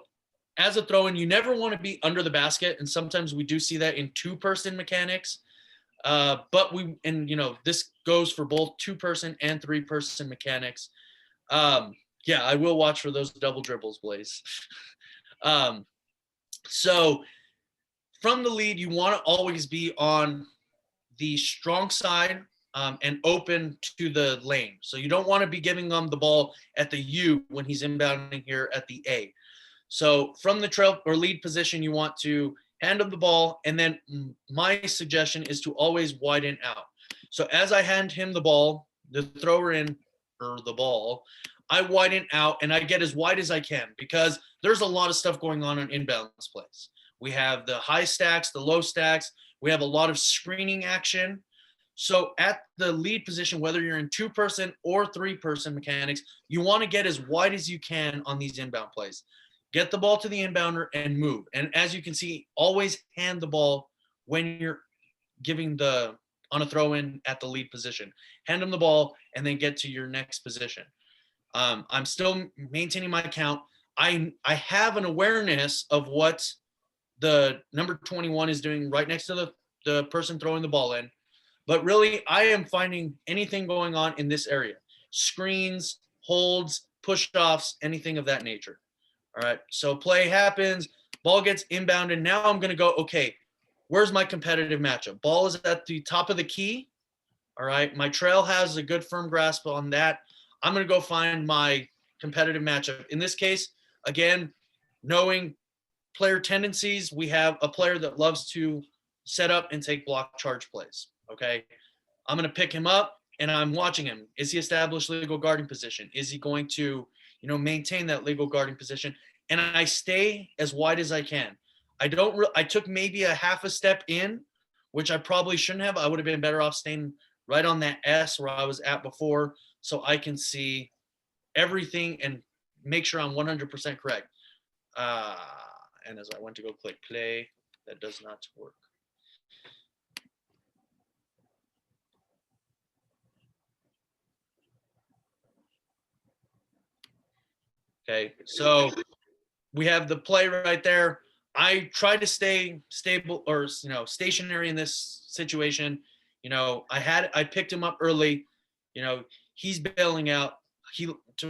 as a throw-in, you never want to be under the basket. And sometimes we do see that in 2-person mechanics. But you know, this goes for both 2-person and 3-person mechanics. Yeah, I will watch for those double dribbles, Blaze. So from the lead, you want to always be on the strong side and open to the lane. So you don't want to be giving them the ball at the U when he's inbounding here at the A. So from the trail or lead position, you want to hand him the ball. And then my suggestion is to always widen out. So as I hand him the ball, the thrower in or the ball, I widen out and I get as wide as I can, because there's a lot of stuff going on inbounds plays. We have the high stacks, the low stacks. We have a lot of screening action. So at the lead position, whether you're in 2-person or 3-person mechanics, you want to get as wide as you can on these inbound plays. Get the ball to the inbounder and move. And as you can see, always hand the ball when you're giving on a throw-in at the lead position. Hand them the ball and then get to your next position. I'm still maintaining my count. I have an awareness of what the number 21 is doing right next to the person throwing the ball in. But really, I am finding anything going on in this area. Screens, holds, push-offs, anything of that nature. All right, so play happens, ball gets inbounded. Now I'm going to go, okay, where's my competitive matchup? Ball is at the top of the key. All right, my trail has a good firm grasp on that. I'm going to go find my competitive matchup. In this case, again, knowing player tendencies, we have a player that loves to set up and take block charge plays. Okay, I'm going to pick him up and I'm watching him. Is he established legal guarding position? Is he going to, you know, maintain that legal guarding position? And I stay as wide as I can. I took maybe a half a step in, which I probably shouldn't have. I would have been better off staying right on that S where I was at before, so I can see everything and make sure I'm 100% correct. And as I went to go click play, that does not work. Okay, so we have the play right there. I try to stay stable or, stationary in this situation. I picked him up early. He's bailing out. He,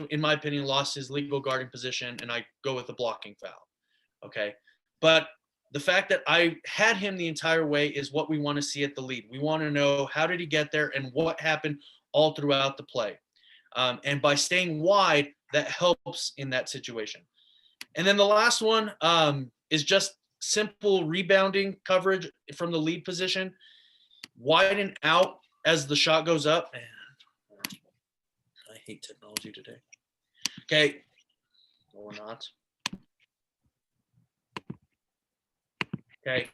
in my opinion, lost his legal guarding position, and I go with the blocking foul. Okay. But the fact that I had him the entire way is what we want to see at the lead. We want to know how did he get there and what happened all throughout the play. And by staying wide, that helps in that situation. And then the last one is just simple rebounding coverage from the lead position. Widen out as the shot goes up. Man, I hate technology today. Okay. No, we're not. Okay.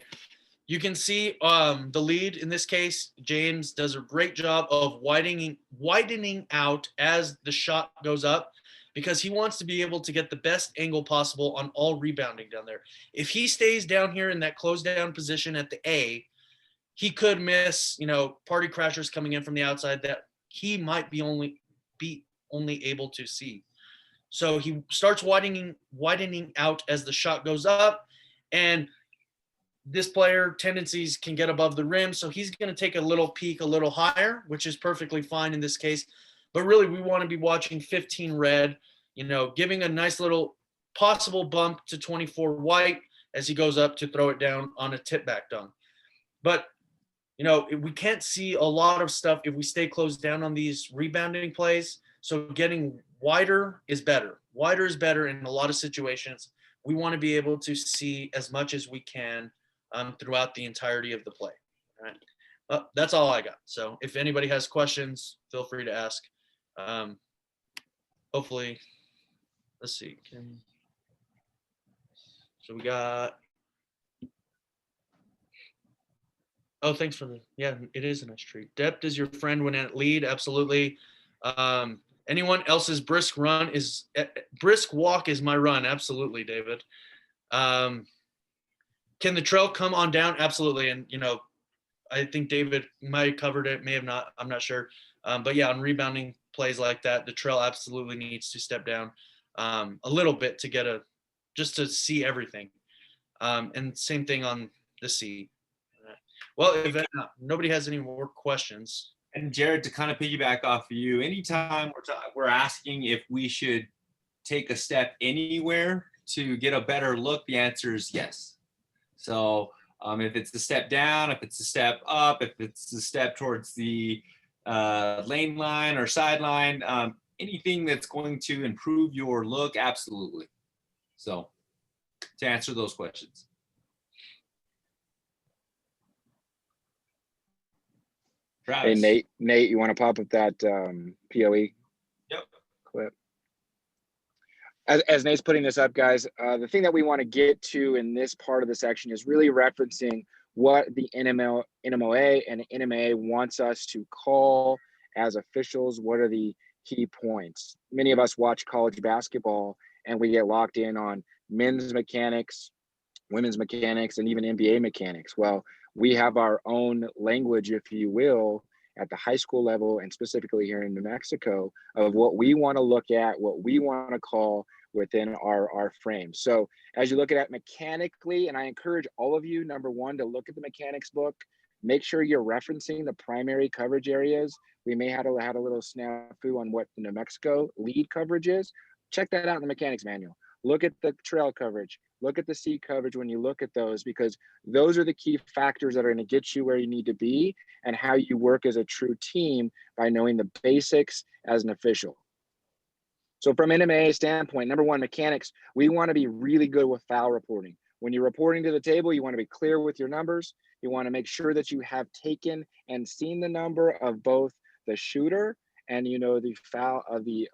You can see the lead in this case. James does a great job of widening out as the shot goes up, because he wants to be able to get the best angle possible on all rebounding down there. If he stays down here in that closed down position at the A, he could miss, party crashers coming in from the outside that he might be only able to see. So he starts widening out as the shot goes up, and this player tendencies can get above the rim. So he's going to take a little peak a little higher, which is perfectly fine in this case. But really, we want to be watching 15 red, giving a nice little possible bump to 24 white as he goes up to throw it down on a tip back dunk. But, we can't see a lot of stuff if we stay closed down on these rebounding plays. So getting wider is better. Wider is better in a lot of situations. We want to be able to see as much as we can throughout the entirety of the play. All right. Well, that's all I got. So if anybody has questions, feel free to ask. Hopefully, let's see. So we got. Oh, thanks for it is a nice treat. Depth is your friend when at lead. Absolutely. Anyone else's brisk walk is my run. Absolutely, David. Can the trail come on down? Absolutely. And, I think David might have covered it, may have not, I'm not sure. But yeah, on rebounding plays like that, the trail absolutely needs to step down a little bit to just to see everything. And same thing on the C. Well, if nobody has any more questions. And Jared, to kind of piggyback off of you, anytime we're asking if we should take a step anywhere to get a better look, the answer is yes. So if it's a step down, if it's a step up, if it's a step towards the lane line or sideline, anything that's going to improve your look, absolutely. So to answer those questions. Travis. Hey, Nate, you want to pop up that POE clip? As Nate's putting this up, guys, the thing that we want to get to in this part of the section is really referencing what the NMOA and NMA wants us to call as officials. What are the key points? Many of us watch college basketball and we get locked in on men's mechanics, women's mechanics, and even NBA mechanics. Well, we have our own language, if you will, at the high school level and specifically here in New Mexico of what we want to look at, what we want to call within our frame. So as you look at it mechanically, and I encourage all of you, number one, to look at the mechanics book, make sure you're referencing the primary coverage areas. We may have had a little snafu on what the New Mexico lead coverage is. Check that out in the mechanics manual. Look at the trail coverage. Look at the C coverage when you look at those, because those are the key factors that are going to get you where you need to be and how you work as a true team by knowing the basics as an official. So from an NMA standpoint, number one, mechanics, we want to be really good with foul reporting. When you're reporting to the table, you want to be clear with your numbers. You want to make sure that you have taken and seen the number of both the shooter and the foul of the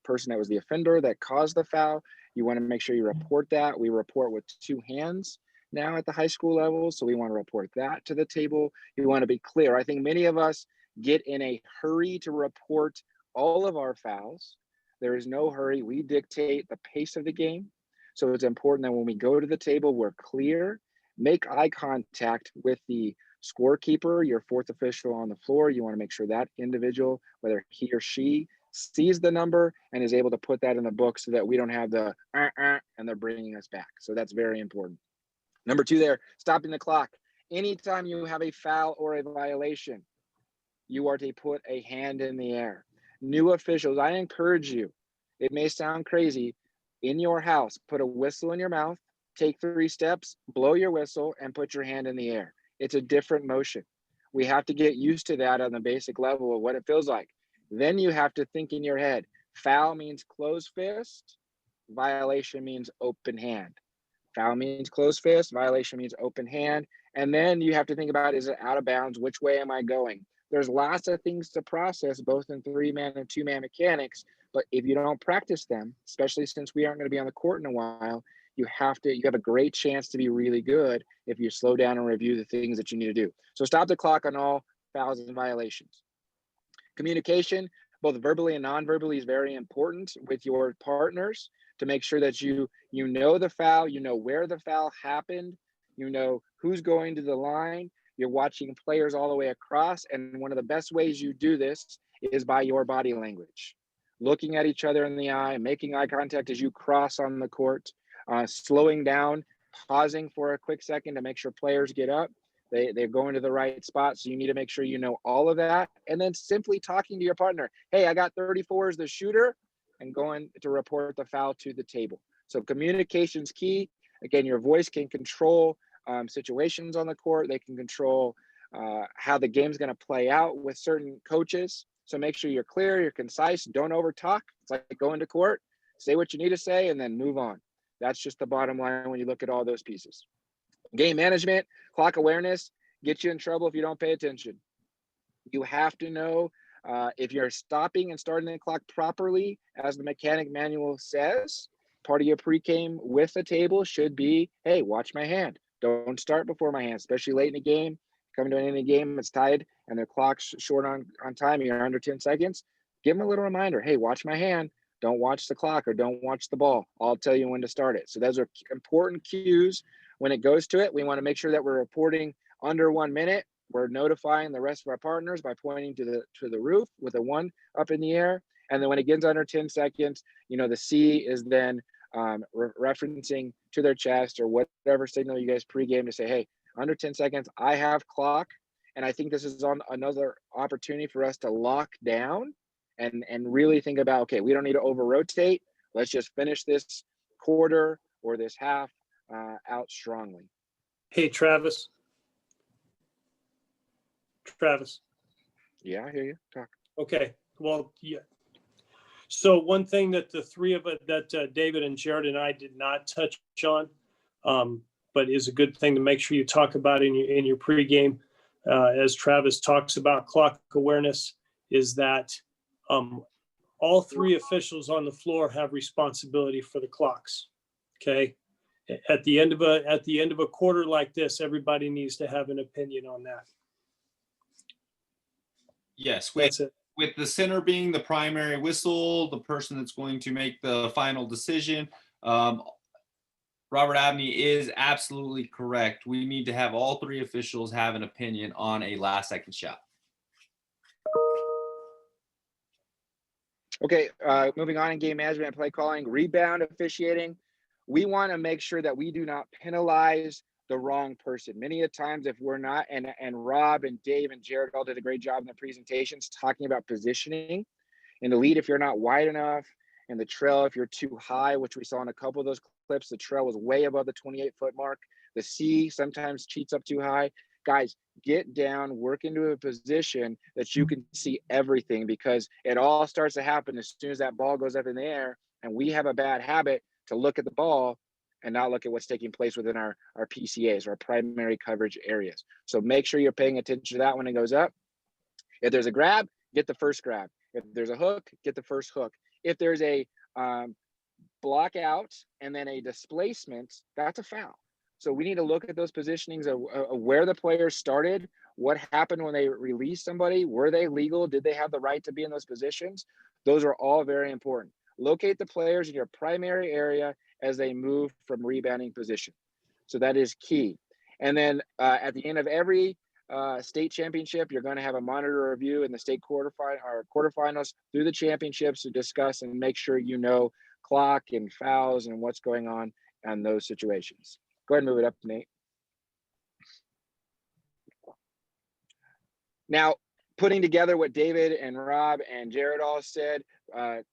person that was the offender that caused the foul. You want to make sure you report that. We report with two hands now at the high school level, so we want to report that to the table. You want to be clear. I think many of us get in a hurry to report all of our fouls. There is no hurry. We dictate the pace of the game. So it's important that when we go to the table, we're clear, make eye contact with the scorekeeper, your fourth official on the floor. You want to make sure that individual, whether he or she sees the number and is able to put that in the book so that we don't have the and they're bringing us back. So that's very important. Number 2 there, stopping the clock. Anytime you have a foul or a violation, you are to put a hand in the air. New officials, I encourage you, it may sound crazy, in your house, put a whistle in your mouth, take 3 steps, blow your whistle, and put your hand in the air. It's a different motion. We have to get used to that on the basic level of what it feels like. Then you have to think in your head, foul means closed fist, violation means open hand. Foul means closed fist, violation means open hand. And then you have to think about, is it out of bounds? Which way am I going? There's lots of things to process, both in 3-man and 2-man mechanics. But if you don't practice them, especially since we aren't going to be on the court in a while, you have a great chance to be really good if you slow down and review the things that you need to do. So stop the clock on all fouls and violations. Communication, both verbally and non-verbally, is very important with your partners to make sure that you know the foul, you know where the foul happened, you know who's going to the line, you're watching players all the way across. And one of the best ways you do this is by your body language. Looking at each other in the eye, making eye contact as you cross on the court, slowing down, pausing for a quick second to make sure players get up. They're going to the right spot. So you need to make sure you know all of that. And then simply talking to your partner. Hey, I got 34 as the shooter, and going to report the foul to the table. So communication's key. Again, your voice can control situations on the court. They can control how the game's going to play out with certain coaches. So make sure you're clear, you're concise, don't over talk. It's like going to court, say what you need to say, and then move on. That's just the bottom line when you look at all those pieces. Game management, clock awareness, get you in trouble if you don't pay attention. You have to know if you're stopping and starting the clock properly, as the mechanic manual says. Part of your pre-game with the table should be, hey, watch my hand. Don't start before my hand, especially late in the game. Coming to an end of the game, it's tied, and the clock's short on time, you're under 10 seconds. Give them a little reminder, hey, watch my hand. Don't watch the clock or don't watch the ball. I'll tell you when to start it. So those are important cues. When it goes to it, we want to make sure that we're reporting under 1 minute. We're notifying the rest of our partners by pointing to the roof with a 1 up in the air. And then when it gets under 10 seconds, the C is then referencing to their chest or whatever signal you guys pregame to say, hey, under 10 seconds, I have clock. And I think this is on another opportunity for us to lock down and really think about, okay, we don't need to over rotate. Let's just finish this quarter or this half out strongly. Hey, Travis. Yeah, I hear you. Talk. Okay. Well, yeah. So one thing that the three of it, that David and Jared and I did not touch on, but is a good thing to make sure you talk about in your pregame, as Travis talks about clock awareness, is that all 3 officials on the floor have responsibility for the clocks. Okay. At the end of a quarter like this, everybody needs to have an opinion on that. Yes, That's it. With the center being the primary whistle, the person that's going to make the final decision, Robert Abney is absolutely correct. We need to have all 3 officials have an opinion on a last-second shot. Okay, moving on in game management and play calling, rebound officiating. We want to make sure that we do not penalize the wrong person. Many a times, if we're not, and Rob and Dave and Jared all did a great job in the presentations talking about positioning. In the lead, if you're not wide enough, and the trail, if you're too high, which we saw in a couple of those clips, the trail was way above the 28-foot mark. The C sometimes cheats up too high. Guys, get down, work into a position that you can see everything, because it all starts to happen as soon as that ball goes up in the air. And we have a bad habit to look at the ball and not look at what's taking place within our PCAs, our primary coverage areas. So make sure you're paying attention to that when it goes up. If there's a grab, get the first grab. If there's a hook, get the first hook. If there's a block out and then a displacement, that's a foul. So we need to look at those positionings of where the players started, what happened when they released somebody, were they legal, did they have the right to be in those positions? Those are all very important. Locate the players in your primary area as they move from rebounding position. So that is key. And then at the end of every state championship, you're going to have a monitor review in the state quarterfinals through the championships to discuss and make sure you know clock and fouls and what's going on in those situations. Go ahead and move it up, Nate. Now, putting together what David and Rob and Jared all said,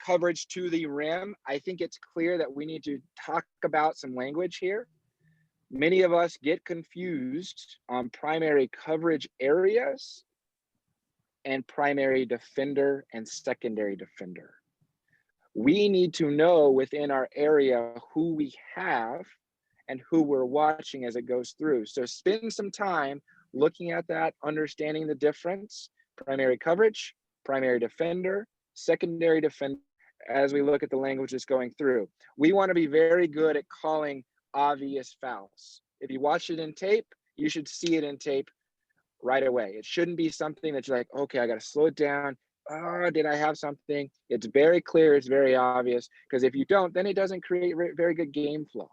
coverage to the rim, I think it's clear that we need to talk about some language here. Many of us get confused on primary coverage areas and primary defender and secondary defender. We need to know within our area who we have and who we're watching as it goes through. So spend some time looking at that, understanding the difference, primary coverage, primary defender, secondary defender, as we look at the language that's going through. We want to be very good at calling obvious fouls. If you watch it in tape, you should see it in tape right away. It shouldn't be something that you're like, okay, I got to slow it down. Oh, did I have something? It's very clear, it's very obvious, because if you don't, then it doesn't create very good game flow.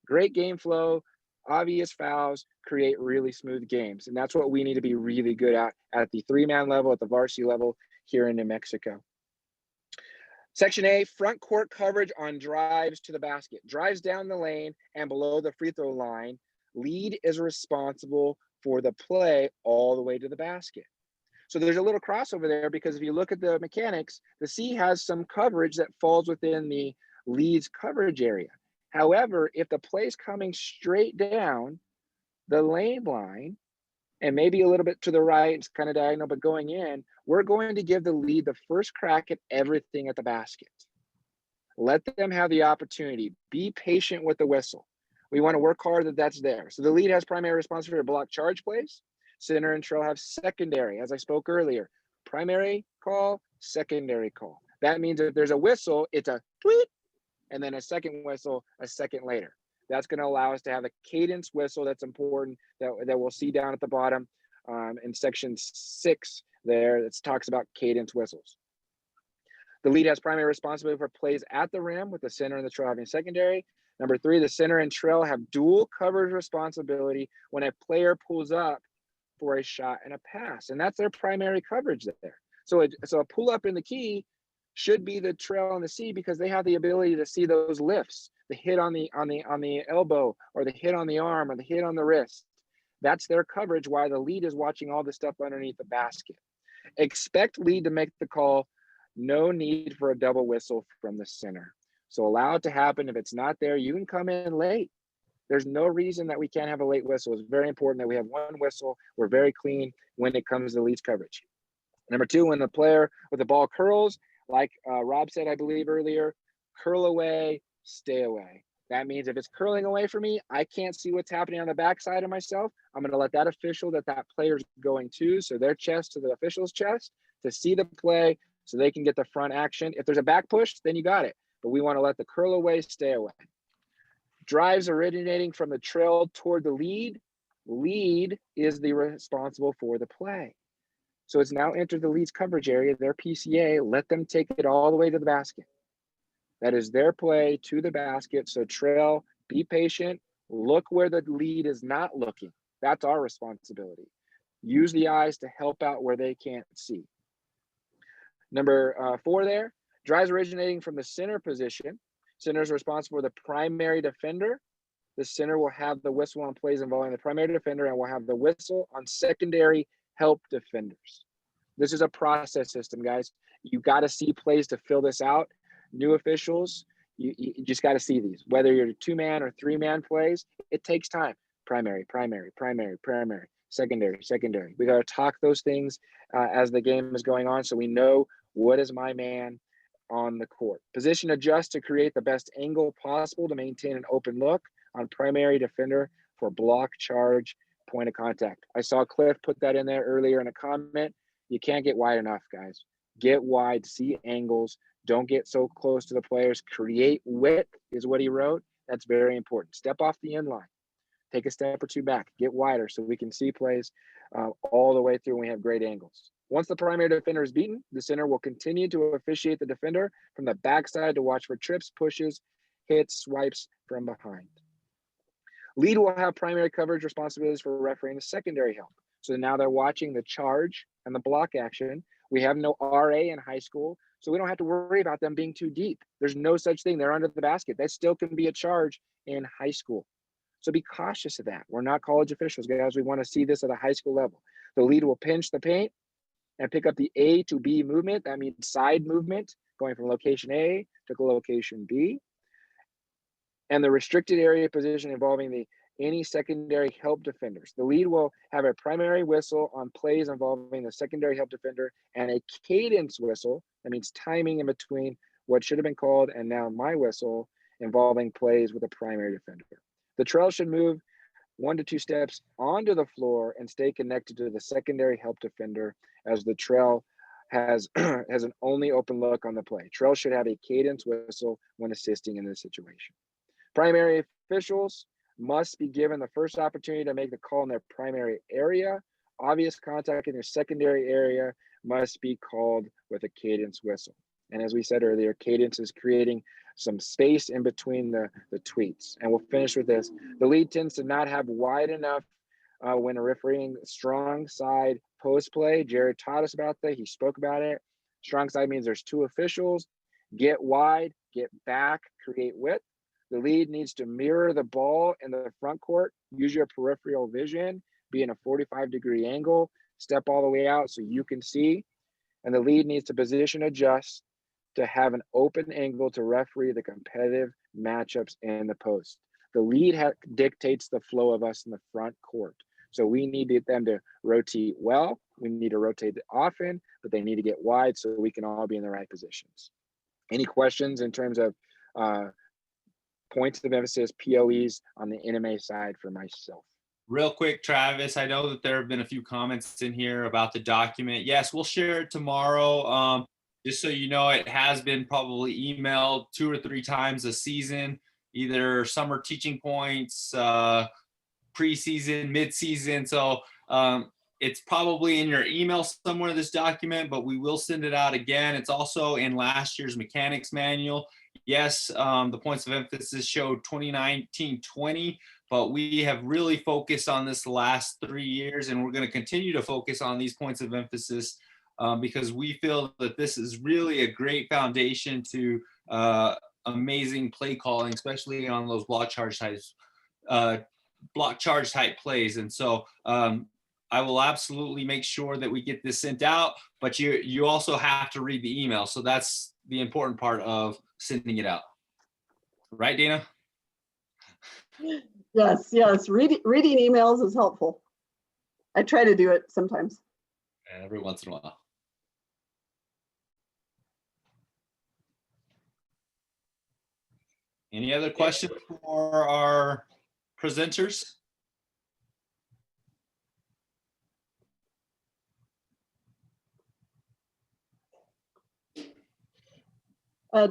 Great game flow, obvious fouls create really smooth games. And that's what we need to be really good at the 3-man level, at the varsity level here in New Mexico. Section A, front court coverage on drives to the basket. Drives down the lane and below the free throw line. Lead is responsible for the play all the way to the basket. So there's a little crossover there, because if you look at the mechanics, the C has some coverage that falls within the lead's coverage area. However, if the play's coming straight down the lane line and maybe a little bit to the right, it's kind of diagonal, but going in, we're going to give the lead the first crack at everything at the basket. Let them have the opportunity. Be patient with the whistle. We want to work hard that that's there. So the lead has primary responsibility to block charge plays. Center and trail have secondary, as I spoke earlier. Primary call, secondary call. That means if there's a whistle, it's a tweet, and then a second whistle a second later. That's going to allow us to have a cadence whistle that's important that we'll see down at the bottom in section 6 there. That talks about cadence whistles. The lead has primary responsibility for plays at the rim, with the center and the trail having secondary. Number 3, the center and trail have dual coverage responsibility when a player pulls up for a shot and a pass, and that's their primary coverage there. So a pull up in the key should be the trail and the C, because they have the ability to see those lifts, the hit on the elbow, or the hit on the arm, or the hit on the wrist. That's their coverage, while the lead is watching all the stuff underneath the basket. Expect lead to make the call. No need for a double whistle from the center. So allow it to happen. If it's not there, you can come in late. There's no reason that we can't have a late whistle. It's very important that we have one whistle. We're very clean when it comes to leads coverage. Number 2, when the player with the ball curls, like Rob said, I believe earlier, curl away, stay away. That means if it's curling away from me, I can't see what's happening on the backside of myself. I'm going to let that official that player's going to, so their chest to the official's chest, to see the play so they can get the front action. If there's a back push, then you got it. But we want to let the curl away, stay away. Drives originating from the trail toward the lead. Lead is the responsible for the play. So it's now entered the lead's coverage area, their PCA. Let them take it all the way to the basket. That is their play to the basket. So trail, be patient. Look where the lead is not looking. That's our responsibility. Use the eyes to help out where they can't see. Number 4 there, drives originating from the center position. Center is responsible for the primary defender. The center will have the whistle on plays involving the primary defender, and will have the whistle on secondary help defenders. This is a process system, guys. You got to see plays to fill this out. New officials, you just got to see these. Whether you're 2-man or 3-man plays, it takes time. Primary, primary, primary, primary, secondary, secondary. We got to talk those things as the game is going on, so we know what is my man on the court. Position adjust to create the best angle possible to maintain an open look on primary defender for block, charge, point of contact. I saw Cliff put that in there earlier in a comment. You can't get wide enough, guys. Get wide, see angles. Don't get so close to the players. Create width is what he wrote. That's very important. Step off the end line. Take a step or 2 back. Get wider so we can see plays all the way through and we have great angles. Once the primary defender is beaten, the center will continue to officiate the defender from the backside to watch for trips, pushes, hits, swipes from behind. Lead will have primary coverage responsibilities for refereeing the secondary help. So now they're watching the charge and the block action. We have no RA in high school, so we don't have to worry about them being too deep. There's no such thing. They're under the basket. That still can be a charge in high school. So be cautious of that. We're not college officials, guys. We want to see this at a high school level. The lead will pinch the paint and pick up the A to B movement. That means side movement, going from location A to location B. And the restricted area position involving any secondary help defenders. The lead will have a primary whistle on plays involving the secondary help defender and a cadence whistle. That means timing in between what should have been called and now my whistle involving plays with a primary defender. The trail should move 1 to 2 steps onto the floor and stay connected to the secondary help defender as the trail has an only open look on the play. Trail should have a cadence whistle when assisting in this situation. Primary officials must be given the first opportunity to make the call in their primary area. Obvious contact in their secondary area must be called with a cadence whistle. And as we said earlier, cadence is creating some space in between the tweets. And we'll finish with this. The lead tends to not have wide enough when refereeing strong side post play. Jared taught us about that. He spoke about it. Strong side means there's 2 officials. Get wide, get back, create width. The lead needs to mirror the ball in the front court, use your peripheral vision, be in a 45-degree angle, step all the way out so you can see. And the lead needs to position adjust to have an open angle to referee the competitive matchups in the post. The lead dictates the flow of us in the front court. So we need them to rotate well. We need to rotate often, but they need to get wide so we can all be in the right positions. Any questions in terms of points of emphasis, POEs on the NMA side for myself? Real quick, Travis, I know that there have been a few comments in here about the document. Yes, we'll share it tomorrow. Just so you know, it has been probably emailed 2 or 3 times a season, either summer teaching points, preseason, mid-season. So it's probably in your email somewhere, this document, but we will send it out again. It's also in last year's mechanics manual. Yes, the points of emphasis showed 2019-20, but we have really focused on this the last 3 years, and we're going to continue to focus on these points of emphasis because we feel that this is really a great foundation to amazing play calling, especially on those block charge type plays. And so I will absolutely make sure that we get this sent out, but you also have to read the email. So that's the important part of sending it out. Right, Dana? Yes, reading emails is helpful. I try to do it sometimes. Every once in a while. Any other questions for our presenters?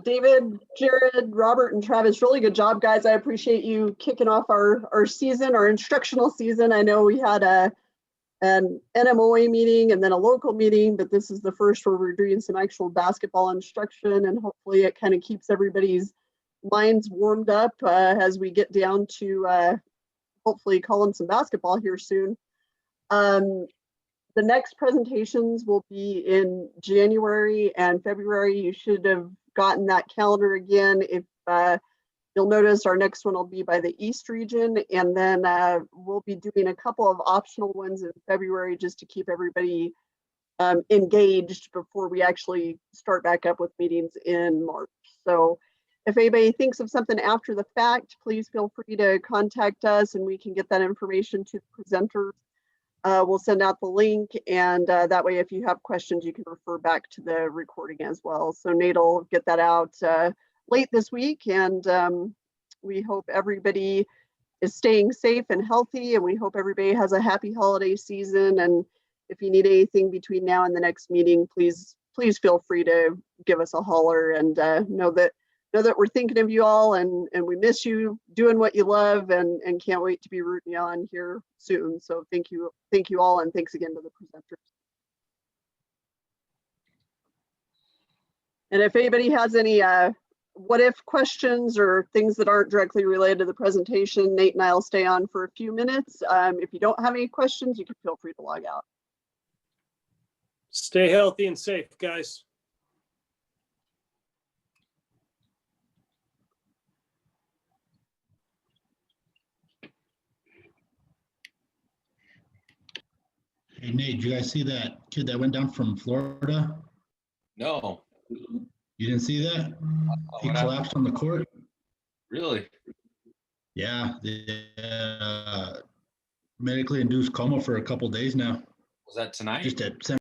David, Jared, Robert, and Travis, really good job, guys. I appreciate you kicking off our season, our instructional season. I know we had an NMOA meeting and then a local meeting, but this is the first where we're doing some actual basketball instruction, and hopefully it kind of keeps everybody's minds warmed up as we get down to hopefully calling some basketball here soon. The next presentations will be in January and February. You should have gotten that calendar again. If you'll notice, our next one will be by the East region, and then we'll be doing a couple of optional ones in February just to keep everybody engaged before we actually start back up with meetings in March. So if anybody thinks of something after the fact, please feel free to contact us and we can get that information to the presenters. We'll send out the link, and that way if you have questions, you can refer back to the recording as well. So Nate will get that out late this week, and we hope everybody is staying safe and healthy, and we hope everybody has a happy holiday season. And if you need anything between now and the next meeting, please feel free to give us a holler, and know that we're thinking of you all, and we miss you doing what you love, and can't wait to be rooting you on here soon. So thank you all, and thanks again to the presenters. And if anybody has any what if questions or things that aren't directly related to the presentation, Nate and I'll stay on for a few minutes. If you don't have any questions, you can feel free to log out. Stay healthy and safe, guys. Hey, Nate, did you guys see that kid that went down from Florida? No, You didn't see that? He what happened? collapsed on the court. Really? Yeah, medically induced coma for a couple days now. Was that tonight? Just at